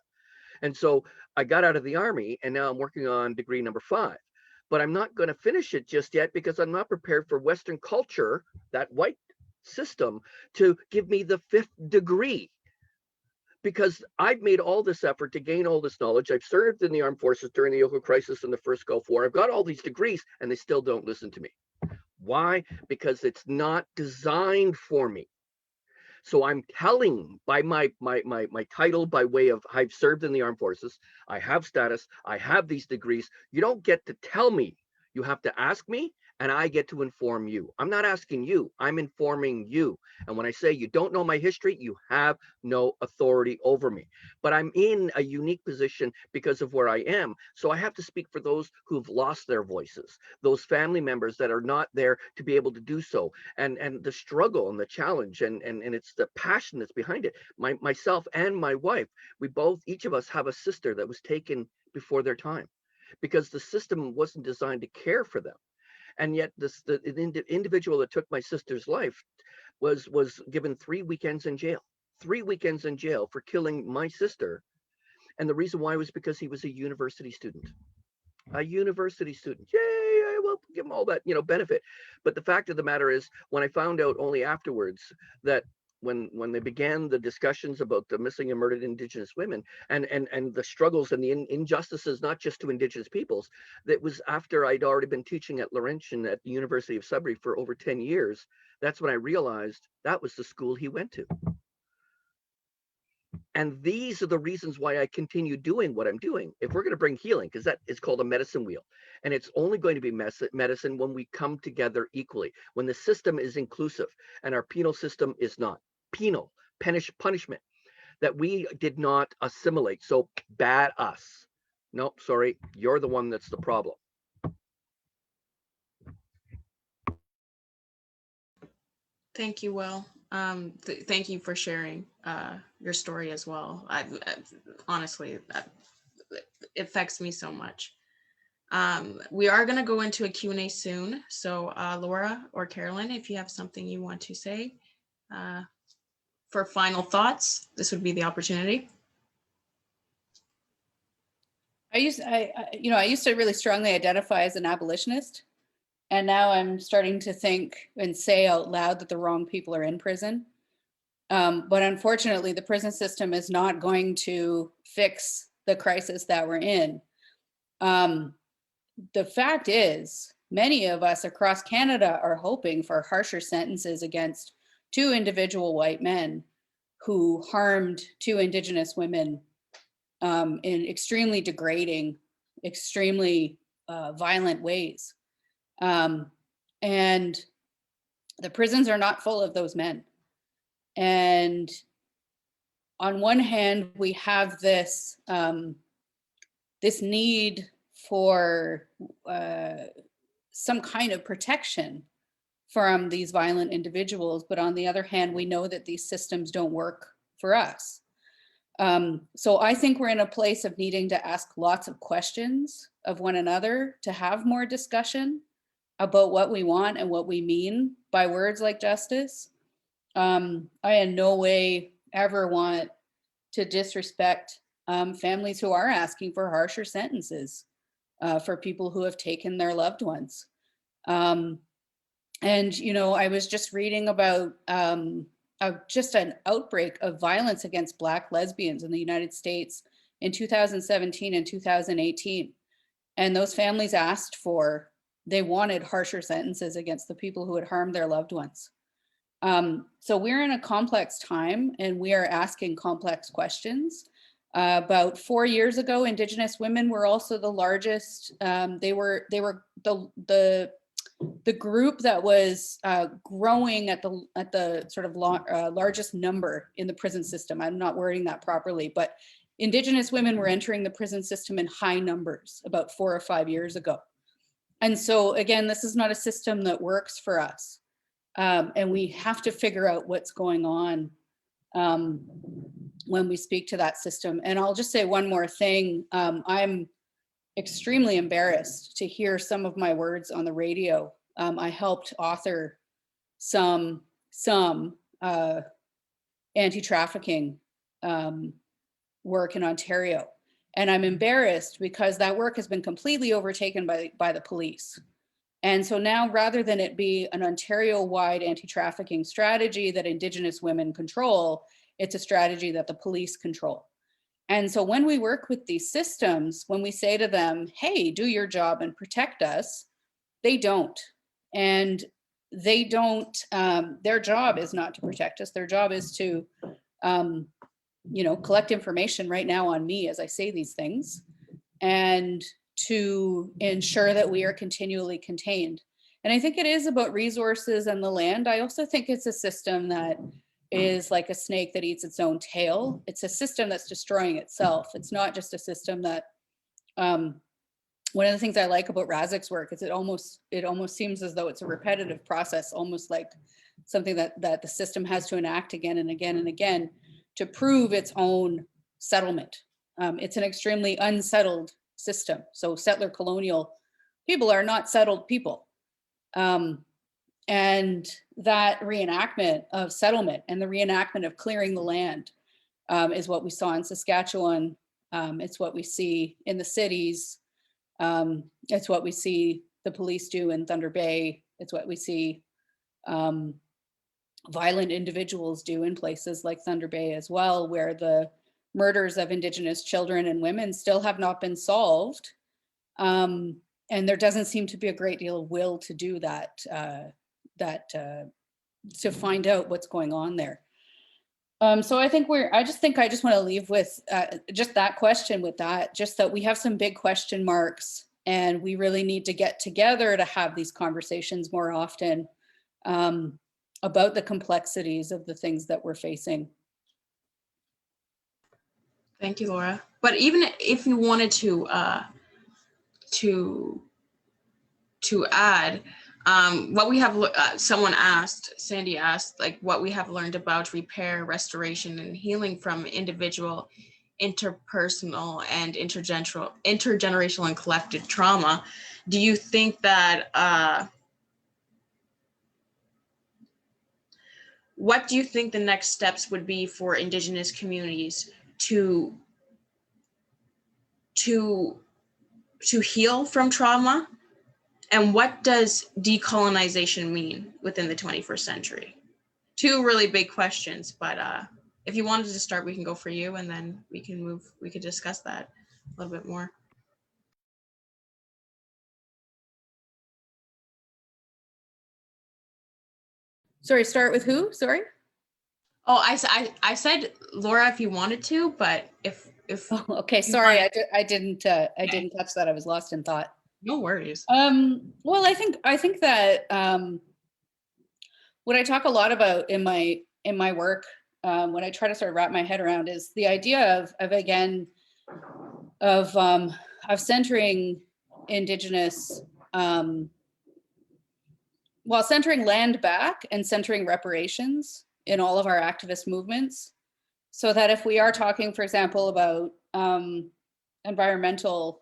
And so I got out of the Army, and now I'm working on degree number 5. But I'm not going to finish it just yet because I'm not prepared for Western culture, that white system, to give me the 5th degree. Because I've made all this effort to gain all this knowledge. I've served in the armed forces during the Yoko crisis and the first Gulf War. I've got all these degrees, and they still don't listen to me. Why? Because it's not designed for me. So I'm telling by my title, by way of I've served in the armed forces, I have status, I have these degrees. You don't get to tell me. You have to ask me, and I get to inform you. I'm not asking you, I'm informing you. And when I say you don't know my history, you have no authority over me. But I'm in a unique position because of where I am. So I have to speak for those who've lost their voices, those family members that are not there to be able to do so. And the struggle and the challenge, and it's the passion that's behind it. Myself and my wife, each of us have a sister that was taken before their time, because the system wasn't designed to care for them. And yet the individual that took my sister's life was given 3 weekends in jail. 3 weekends in jail for killing my sister. And the reason why was because he was a university student. A university student. Yay, I will give him all that, benefit. But the fact of the matter is, when I found out only afterwards that when they began the discussions about the missing and murdered Indigenous women and the struggles and the injustices, not just to Indigenous peoples, that was after I'd already been teaching at Laurentian at the University of Sudbury for over 10 years. That's when I realized that was the school he went to. And these are the reasons why I continue doing what I'm doing. If we're going to bring healing, because that is called a medicine wheel, and it's only going to be medicine when we come together equally, when the system is inclusive and our penal system is not. Penal, punishment, that we did not assimilate. So bad us. No, sorry, you're the one that's the problem. Thank you, Will. Thank you for sharing your story as well. Honestly, it affects me so much. We are going to go into a Q&A soon. So Laura or Carolyn, if you have something you want to say for final thoughts, this would be the opportunity. I used to really strongly identify as an abolitionist. And now I'm starting to think and say out loud that the wrong people are in prison. But unfortunately, the prison system is not going to fix the crisis that we're in. The fact is, many of us across Canada are hoping for harsher sentences against 2 individual white men who harmed 2 Indigenous women in extremely degrading, extremely violent ways. And the prisons are not full of those men. And on one hand, we have this this need for some kind of protection from these violent individuals, but on the other hand, we know that these systems don't work for us. So I think we're in a place of needing to ask lots of questions of one another, to have more discussion about what we want and what we mean by words like justice. I in no way ever want to disrespect families who are asking for harsher sentences for people who have taken their loved ones. And, you know, I was just reading about just an outbreak of violence against Black lesbians in the United States in 2017 and 2018. And those families they wanted harsher sentences against the people who had harmed their loved ones. So we're in a complex time and we are asking complex questions. About 4 years ago, Indigenous women were also the largest. They were the group that was growing at the sort of largest number in the prison system. I'm not wording that properly, but Indigenous women were entering the prison system in high numbers about 4 or 5 years ago. And so again, this is not a system that works for us. And we have to figure out what's going on when we speak to that system. And I'll just say one more thing. I'm extremely embarrassed to hear some of my words on the radio. I helped author some anti-trafficking work in Ontario. And I'm embarrassed because that work has been completely overtaken by the police. And so now, rather than it be an Ontario-wide anti-trafficking strategy that Indigenous women control, it's a strategy that the police control. And so when we work with these systems, when we say to them, hey, do your job and protect us, they don't. And they don't, their job is not to protect us. Their job is to, you know, collect information right now on me as I say these things, and to ensure that we are continually contained. And I think it is about resources and the land. I also think it's a system that is like a snake that eats its own tail. It's a system that's destroying itself. It's not just a system that, one of the things I like about Razik's work is it almost seems as though it's a repetitive process, almost like something that the system has to enact again and again and again to prove its own settlement. It's an extremely unsettled system. So settler colonial people are not settled people. And that reenactment of settlement and the reenactment of clearing the land is what we saw in Saskatchewan. It's what we see in the cities. It's what we see the police do in Thunder Bay. It's what we see violent individuals do in places like Thunder Bay as well, where the murders of Indigenous children and women still have not been solved. And there doesn't seem to be a great deal of will to do that, to find out what's going on there. So I think I just want to leave with just that question with that, just that we have some big question marks and we really need to get together to have these conversations more often about the complexities of the things that we're facing. Thank you, Laura. But even if you wanted to add, what we have, someone asked, Sandy asked, like what we have learned about repair, restoration, and healing from individual, interpersonal, and intergenerational and collective trauma. Do you think that, what do you think the next steps would be for Indigenous communities to heal from trauma? And what does decolonization mean within the 21st century? Two really big questions, but if you wanted to start, we can go for you and then we could discuss that a little bit more. Sorry, start with who? Sorry. Oh, I said Laura if you wanted to, but if Oh, okay, sorry, I didn't catch that. I was lost in thought. No worries. Well, I think that what I talk a lot about in my work, when I try to sort of wrap my head around, is the idea of centering Indigenous, centering land back and centering reparations in all of our activist movements, so that if we are talking, for example, about environmental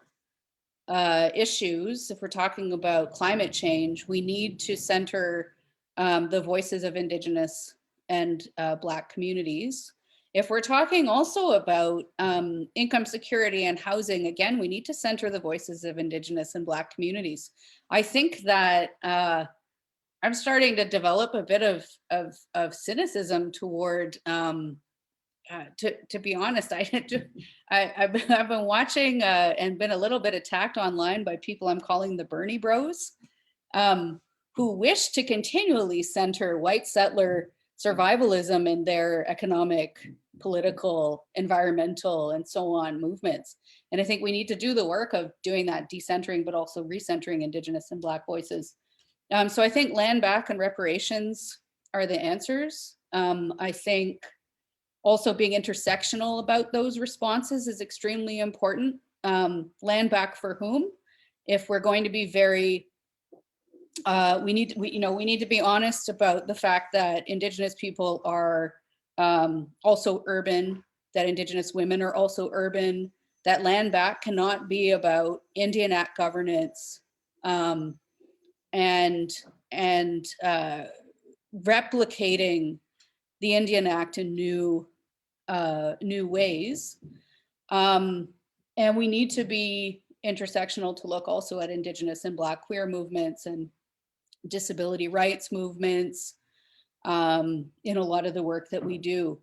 issues, if we're talking about climate change, we need to center the voices of Indigenous and Black communities. If we're talking also about income security and housing, again, we need to center the voices of Indigenous and Black communities. I think that I'm starting to develop a bit of cynicism toward, to be honest, I've been watching and been a little bit attacked online by people I'm calling the Bernie bros, who wish to continually center white settler survivalism in their economic, political, environmental, and so on movements. And I think we need to do the work of doing that decentering, but also recentering Indigenous and Black voices. So I think land back and reparations are the answers. I think also being intersectional about those responses is extremely important. Land back for whom? If we're going to be very, we need to be honest about the fact that Indigenous people are also urban, that Indigenous women are also urban, that land back cannot be about Indian Act governance and replicating the Indian Act in new ways. And we need to be intersectional to look also at Indigenous and Black queer movements and disability rights movements in a lot of the work that we do.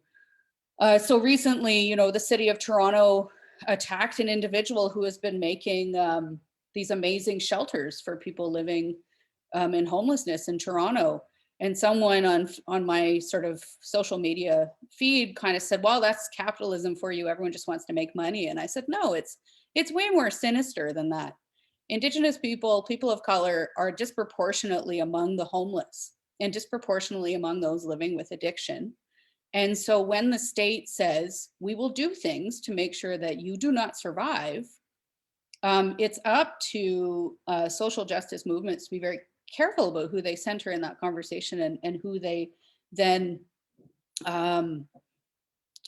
So recently, the city of Toronto attacked an individual who has been making these amazing shelters for people living in homelessness in Toronto. And someone on my sort of social media feed kind of said, well, that's capitalism for you. Everyone just wants to make money. And I said, no, it's way more sinister than that. Indigenous people of color are disproportionately among the homeless and disproportionately among those living with addiction. And so when the state says, we will do things to make sure that you do not survive, it's up to social justice movements to be very careful about who they center in that conversation and who they then,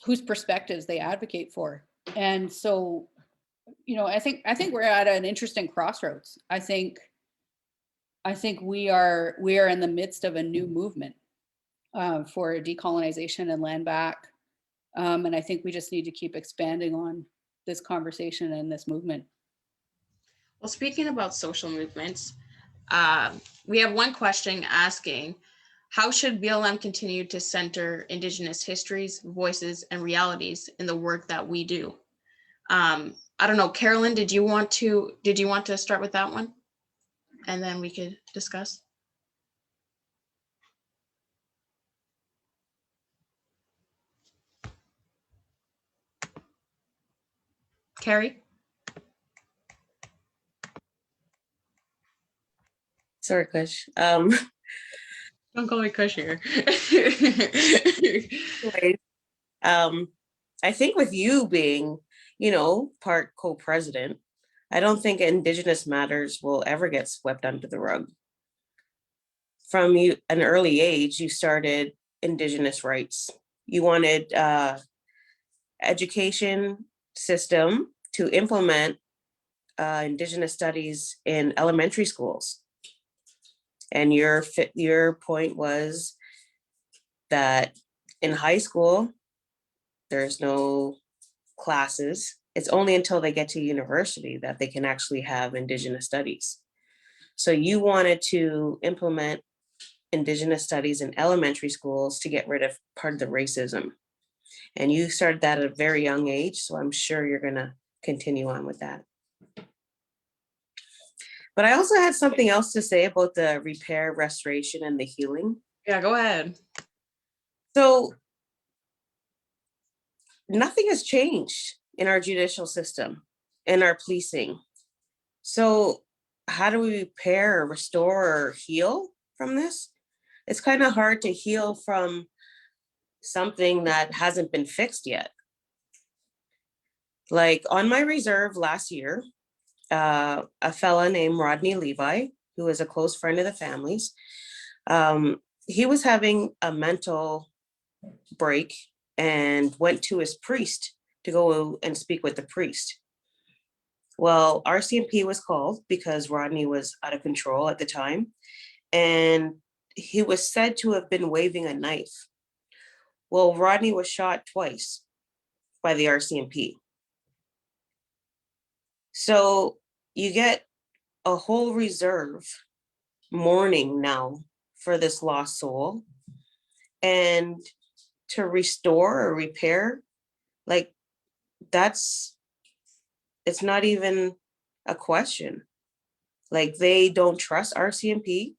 whose perspectives they advocate for. And so, I think we're at an interesting crossroads. I think we are in the midst of a new movement for decolonization and land back. And I think we just need to keep expanding on this conversation and this movement. Well, speaking about social movements, we have one question asking, How should BLM continue to center Indigenous histories, voices, and realities in the work that we do? I don't know, Carolyn, did you want to start with that one? And then we could discuss. Carrie? Sorry, Kush. Don't call me Kush here. Anyways, I think with you being, part co-president, I don't think Indigenous matters will ever get swept under the rug. From an early age, you started Indigenous rights. You wanted education system to implement Indigenous studies in elementary schools. And your point was that in high school, there's no classes. It's only until they get to university that they can actually have Indigenous studies. So you wanted to implement Indigenous studies in elementary schools to get rid of part of the racism. And you started that at a very young age, so I'm sure you're gonna continue on with that. But I also had something else to say about the repair, restoration, and the healing. Yeah, go ahead. So nothing has changed in our judicial system, in our policing. So how do we repair, restore, or heal from this? It's kind of hard to heal from something that hasn't been fixed yet. Like on my reserve last year, a fella named Rodney Levi, who is a close friend of the family's, he was having a mental break and went to his priest to go and speak with the priest. Well, RCMP was called because Rodney was out of control at the time, and he was said to have been waving a knife. Well, Rodney was shot twice by the RCMP. So you get a whole reserve mourning now for this lost soul, and to restore or repair, like it's not even a question. Like they don't trust RCMP.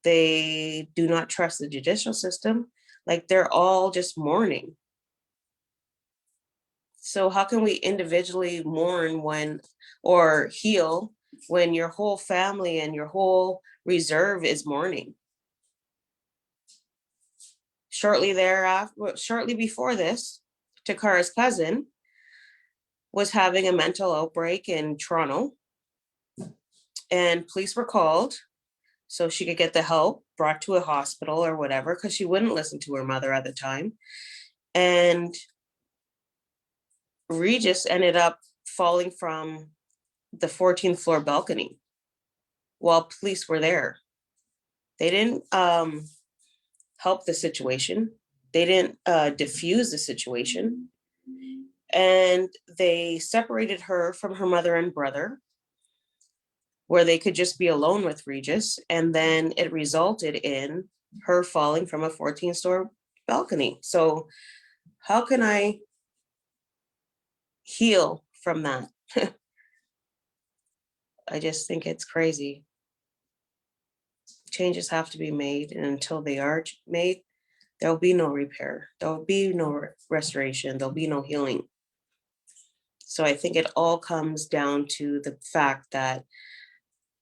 They do not trust the judicial system. Like they're all just mourning. So how can we individually mourn or heal when your whole family and your whole reserve is mourning? Shortly before this, TiCarra's cousin was having a mental outbreak in Toronto, and police were called so she could get the help brought to a hospital or whatever, because she wouldn't listen to her mother at the time. And Regis ended up falling from the 14th floor balcony while police were there. They didn't help the situation. They didn't diffuse the situation. And they separated her from her mother and brother, where they could just be alone with Regis. And then it resulted in her falling from a 14th story balcony. So how can I heal from that? I just think it's crazy. Changes have to be made, and until they are made, there'll be no repair. There'll be no restoration. There'll be no healing. So I think it all comes down to the fact that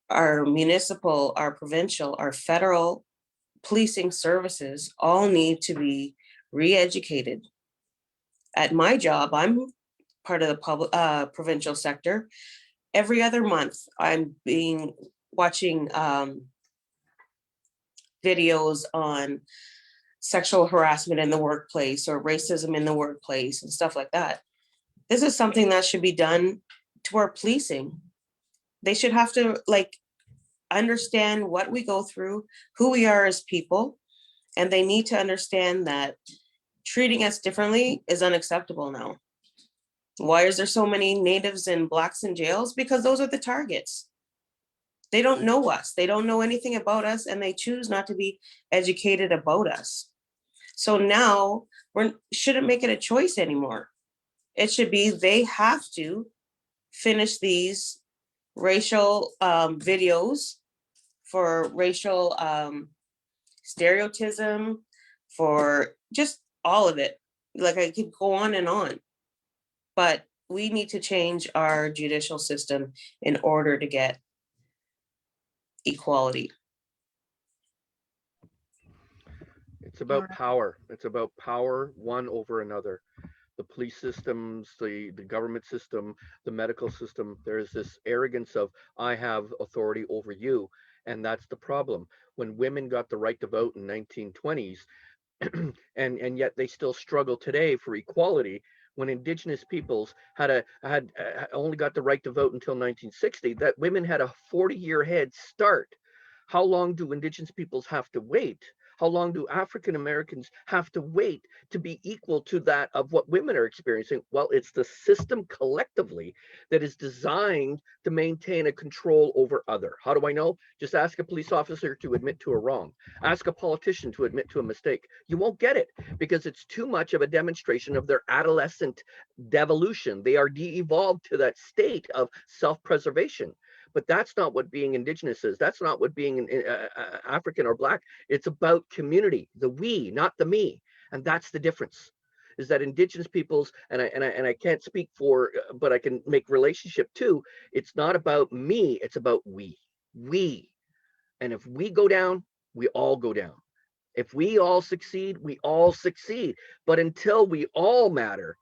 our municipal, our provincial, our federal policing services all need to be re-educated. At my job, I'm part of the public provincial sector. Every other month, I'm watching videos on sexual harassment in the workplace or racism in the workplace and stuff like that. This is something that should be done to our policing. They should have to understand what we go through, who we are as people, and they need to understand that treating us differently is unacceptable now. Why is there so many natives and blacks in jails? Because those are the targets. They don't know us. They don't know anything about us, and they choose not to be educated about us. So now we shouldn't make it a choice anymore. It should be they have to finish these racial videos for racial stereotypism, for just all of it. Like, I could go on and on. But we need to change our judicial system in order to get equality. It's about power. It's about power, one over another. The police systems, the government system, the medical system, there's this arrogance of, I have authority over you. And that's the problem. When women got the right to vote in 1920s, and yet they still struggle today for equality, when Indigenous peoples had only got the right to vote until 1960, that women had a 40-year head start. How long do Indigenous peoples have to wait? How long do African Americans have to wait to be equal to that of what women are experiencing? Well, it's the system collectively that is designed to maintain a control over other. How do I know? Just ask a police officer to admit to a wrong. Ask a politician to admit to a mistake. You won't get it because it's too much of a demonstration of their adolescent devolution. They are de-evolved to that state of self-preservation. But that's not what being Indigenous is. That's not what being African or Black. It's about community, the we, not the me. And that's the difference, is that Indigenous peoples, and I can't speak for, but I can make relationship too. It's not about me, it's about we. And if we go down, we all go down. If we all succeed, we all succeed. But until we all matter,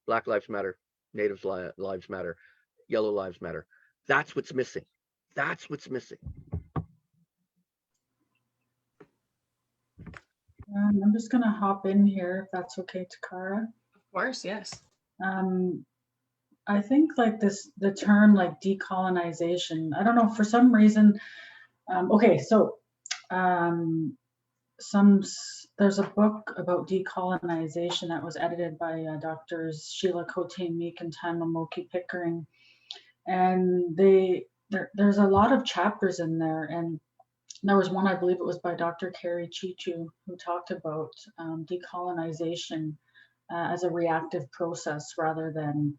Black lives matter, Natives lives matter, yellow lives matter. That's what's missing. That's what's missing. I'm just gonna hop in here if that's okay, TiCarra. Of course, yes. I think like the term like decolonization, I don't know, for some reason, okay, so there's a book about decolonization that was edited by Doctors Sheila Cote-Meek and Tamamoki Pickering. And there's a lot of chapters in there, and there was one, I believe it was by Dr. Carrie Chichu, who talked about decolonization as a reactive process rather than,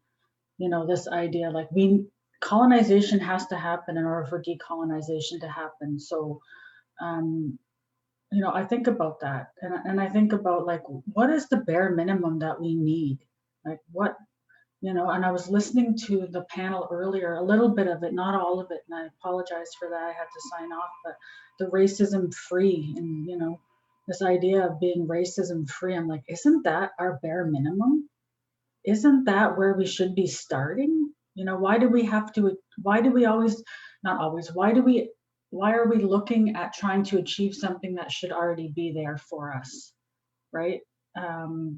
this idea like colonization has to happen in order for decolonization to happen. So, I think about that, and I think about like, what is the bare minimum that we need? Like what? And I was listening to the panel earlier, a little bit of it, not all of it, and I apologize for that. I had to sign off, but the racism free and, this idea of being racism free, I'm like, isn't that our bare minimum? Isn't that where we should be starting? Why do we always, not always, why are we looking at trying to achieve something that should already be there for us, right?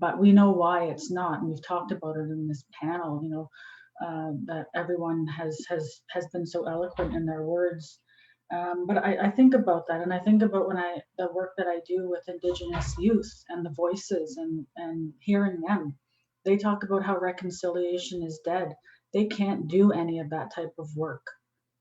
But we know why it's not, and we've talked about it in this panel. That everyone has been so eloquent in their words. But I think about that, and I think about the work that I do with Indigenous youth and the voices and hearing them. They talk about how reconciliation is dead. They can't do any of that type of work,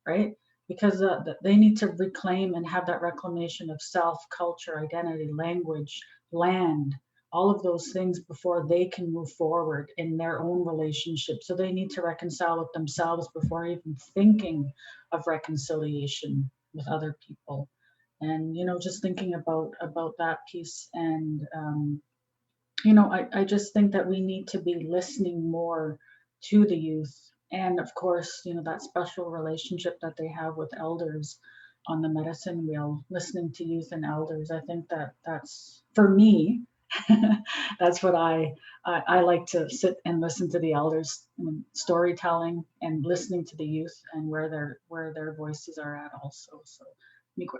right? Because they need to reclaim and have that reclamation of self, culture, identity, language, land, all of those things before they can move forward in their own relationship. So they need to reconcile with themselves before even thinking of reconciliation with other people. And, just thinking about that piece. And, I just think that we need to be listening more to the youth. And of course, that special relationship that they have with elders on the medicine wheel, listening to youth and elders. I think that's, for me, that's what I like to sit and listen to the elders, storytelling and listening to the youth and where their voices are at also. So, miigwech.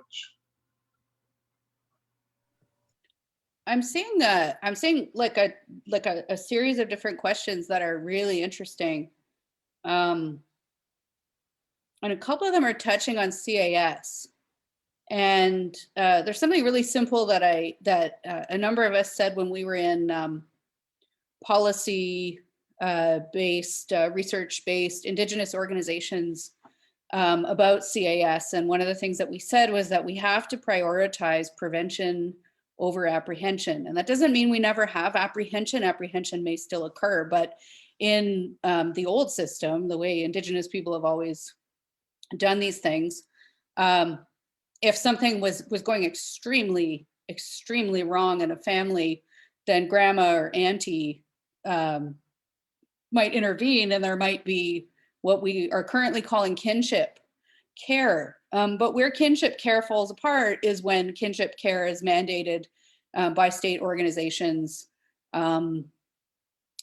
I'm seeing like a series of different questions that are really interesting. And a couple of them are touching on CAS. And there's something really simple that a number of us said when we were in policy based, research based Indigenous organizations about CAS. And one of the things that we said was that we have to prioritize prevention over apprehension. And that doesn't mean we never have apprehension. Apprehension may still occur, but in the old system, the way Indigenous people have always done these things, if something was going extremely wrong in a family, then grandma or auntie might intervene, and there might be what we are currently calling kinship care. But where kinship care falls apart is when kinship care is mandated by state organizations,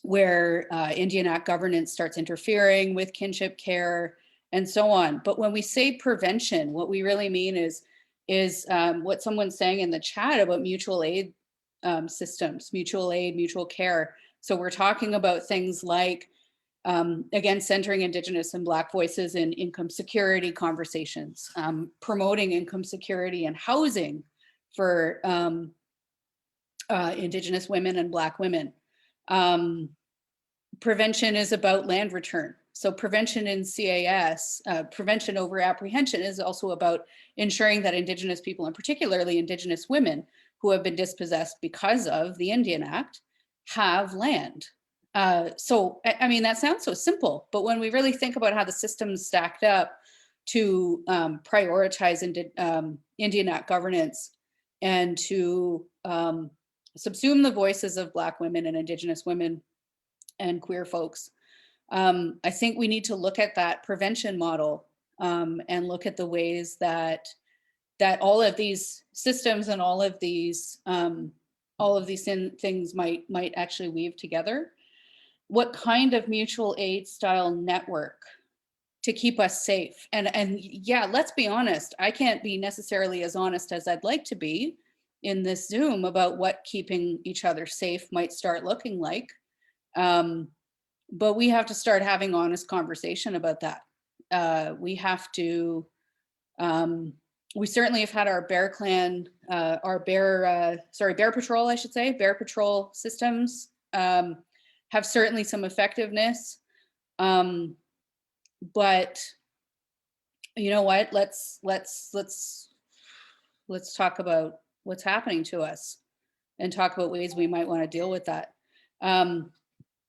where Indian Act governance starts interfering with kinship care and so on. But when we say prevention, what we really mean is what someone's saying in the chat about mutual aid systems, mutual aid, mutual care. So we're talking about things like, again, centering Indigenous and Black voices in income security conversations, promoting income security and housing for Indigenous women and Black women. Prevention is about land return. So prevention in CAS, prevention over apprehension, is also about ensuring that Indigenous people, and particularly Indigenous women who have been dispossessed because of the Indian Act, have land. So, I mean, that sounds so simple, but when we really think about how the system's stacked up to prioritize Indian Act governance and to subsume the voices of Black women and Indigenous women and queer folks, I think we need to look at that prevention model and look at the ways that all of these systems and all of these things might actually weave together. What kind of mutual aid style network to keep us safe? And yeah, let's be honest, I can't be necessarily as honest as I'd like to be in this Zoom about what keeping each other safe might start looking like. But we have to start having honest conversation about that. We have to, we certainly have had our Bear Clan, our Bear Patrol, I should say, Bear Patrol systems have certainly some effectiveness. But you know what, let's talk about what's happening to us and talk about ways we might want to deal with that.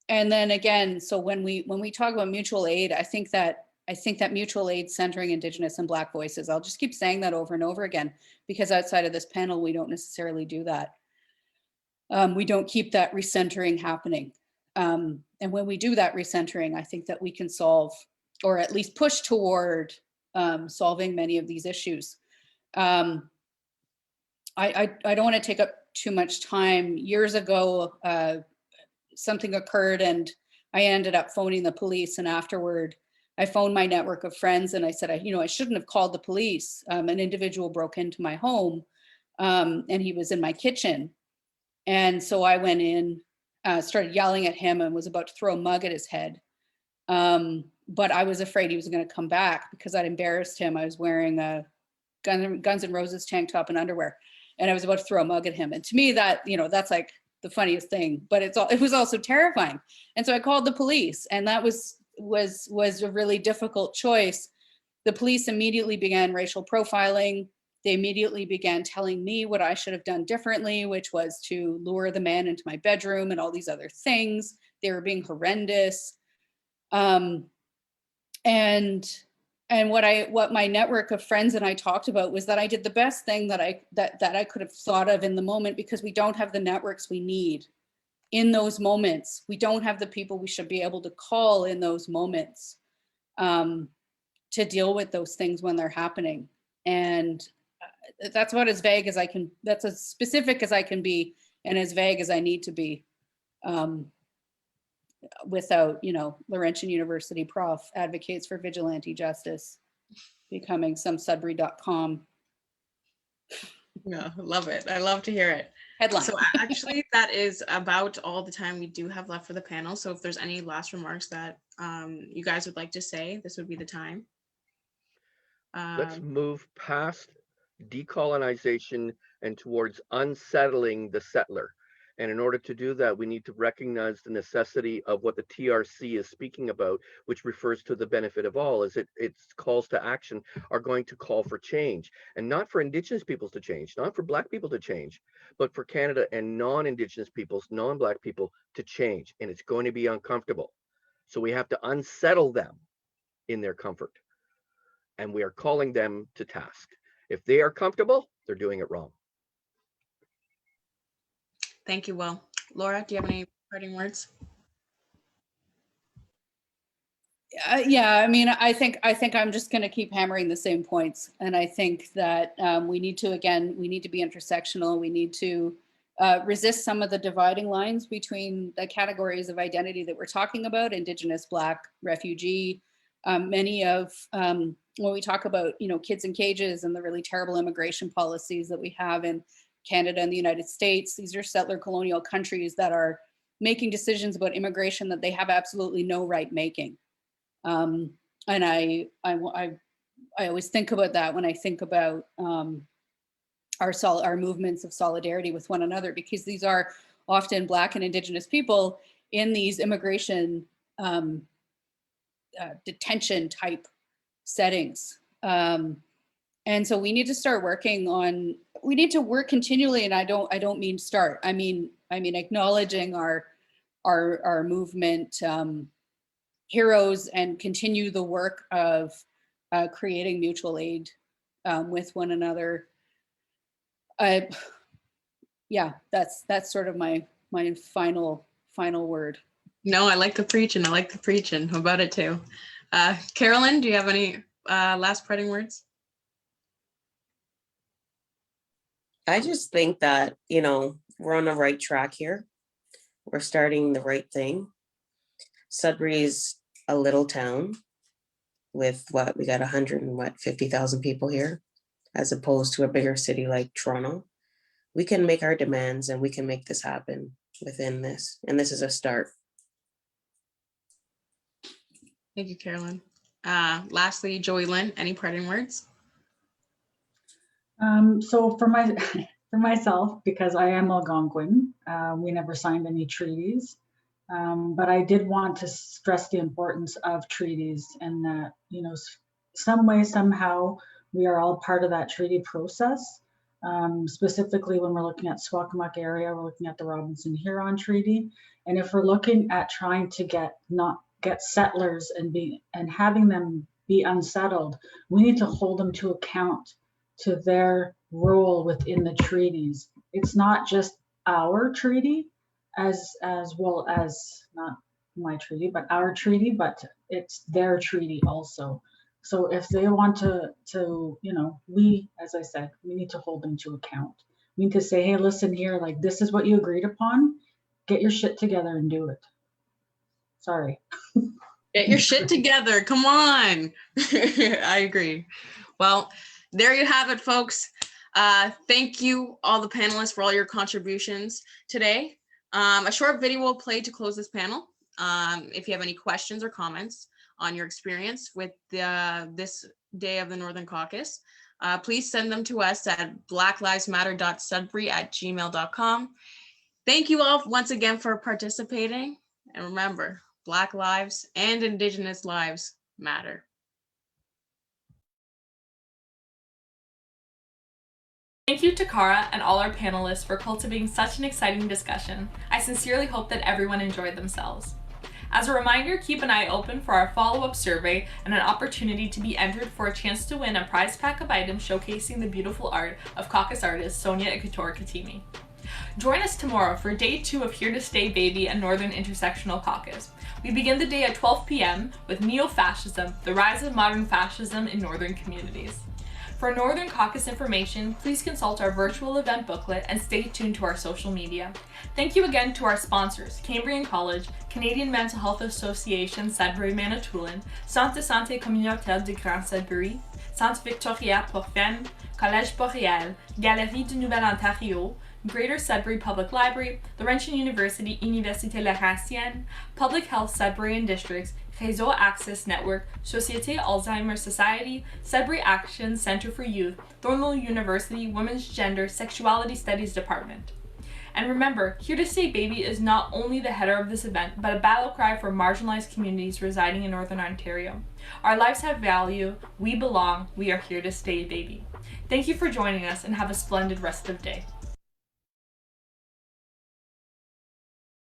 And then again, so when we talk about mutual aid, I think that mutual aid centering Indigenous and Black voices, I'll just keep saying that over and over again, because outside of this panel, we don't necessarily do that. We don't keep that recentering happening. And when we do that recentering, I think that we can solve, or at least push toward solving many of these issues. I don't want to take up too much time. Years ago, something occurred and I ended up phoning the police, and afterward I phoned my network of friends and I said, I shouldn't have called the police. An individual broke into my home and he was in my kitchen. And so I went in, started yelling at him and was about to throw a mug at his head. But I was afraid he was going to come back because I'd embarrassed him. I was wearing a Guns N' Roses tank top and underwear, and I was about to throw a mug at him. And to me, that, that's like the funniest thing, but it was also terrifying. And so I called the police, and that was a really difficult choice. The police immediately began racial profiling. They immediately began telling me what I should have done differently, which was to lure the man into my bedroom and all these other things. They were being horrendous. And what my network of friends and I talked about was that I did the best thing that I could have thought of in the moment, because we don't have the networks we need in those moments. We don't have the people we should be able to call in those moments to deal with those things when they're happening. And that's about as vague as I can, that's as specific as I can be, and as vague as I need to be. Without, Laurentian University prof advocates for vigilante justice becoming some Sudbury.com. No, love it. I love to hear it. Headline. So actually, that is about all the time we do have left for the panel. So if there's any last remarks that you guys would like to say, this would be the time. Let's move past decolonization and towards unsettling the settler. And in order to do that, we need to recognize the necessity of what the TRC is speaking about, which refers to the benefit of all, as its calls to action are going to call for change, and not for Indigenous peoples to change, not for Black people to change, but for Canada and non-Indigenous peoples, non-Black people to change. And it's going to be uncomfortable. So we have to unsettle them in their comfort. And we are calling them to task. If they are comfortable, they're doing it wrong. Thank you, Will. Laura, do you have any parting words? Yeah, I mean, I think I'm just going to keep hammering the same points, and I think that we need to be intersectional. We need to resist some of the dividing lines between the categories of identity that we're talking about: Indigenous, Black, refugee. Many of when we talk about kids in cages and the really terrible immigration policies that we have in Canada and the United States, these are settler colonial countries that are making decisions about immigration that they have absolutely no right making. And I always think about that when I think about our movements of solidarity with one another, because these are often Black and Indigenous people in these immigration detention type settings. And so we need to start working on, we need to work continually. And I don't mean start, I mean acknowledging our movement heroes and continue the work of creating mutual aid with one another. Yeah, that's sort of my final word. No, I like the preaching. I like the preaching about it too. Carolyn, do you have any last parting words? I just think that, we're on the right track here. We're starting the right thing. Sudbury is a little town with we got 150,000 people here, as opposed to a bigger city like Toronto. We can make our demands and we can make this happen within this. And this is a start. Thank you, Carolyn. Lastly, Joey-Lynn, any parting words? So for myself, because I am Algonquin, we never signed any treaties, but I did want to stress the importance of treaties, and that some way, somehow, we are all part of that treaty process. Specifically, when we're looking at Swakamuck area, we're looking at the Robinson Huron Treaty, and if we're looking at trying to get settlers and having them be unsettled, we need to hold them to account to their role within the treaties. It's not just our treaty, as well as not my treaty, but our treaty, but it's their treaty also. So if they want to, we, as I said, we need to hold them to account. We need to say, hey, listen here, like this is what you agreed upon. Get your shit together and do it. Sorry. Get your shit together. Come on. I agree. Well, there you have it, folks. Thank you, all the panelists, for all your contributions today. A short video will play to close this panel. If you have any questions or comments on your experience with this day of the Northern Caucus, please send them to us at blacklivesmatter.sudbury@gmail.com. Thank you all once again for participating. And remember, Black lives and Indigenous lives matter. Thank you, TiCarra, and all our panelists for cultivating such an exciting discussion. I sincerely hope that everyone enjoyed themselves. As a reminder, keep an eye open for our follow-up survey and an opportunity to be entered for a chance to win a prize pack of items showcasing the beautiful art of caucus artist Sonia Ikator-Katimi. Join us tomorrow for day 2 of Here to Stay Baby and Northern Intersectional Caucus. We begin the day at 12 p.m. with Neo-Fascism, the rise of modern fascism in Northern communities. For Northern Caucus information, please consult our virtual event booklet and stay tuned to our social media. Thank you again to our sponsors, Cambrian College, Canadian Mental Health Association Sudbury Manitoulin, Centre de Santé Communautaire de Grand Sudbury, Centre Victoria pour Femmes, Collège Boréal, Galerie du Nouvel Ontario, Greater Sudbury Public Library, Laurentian University Université Laurentienne, Public Health Sudbury and Districts, Réseau Access Network, Société Alzheimer's Society, Sudbury Action Center for Youth, Thornhill University Women's Gender Sexuality Studies Department. And remember, Here to Stay Baby is not only the header of this event, but a battle cry for marginalized communities residing in Northern Ontario. Our lives have value, we belong, we are here to stay, baby. Thank you for joining us and have a splendid rest of the day.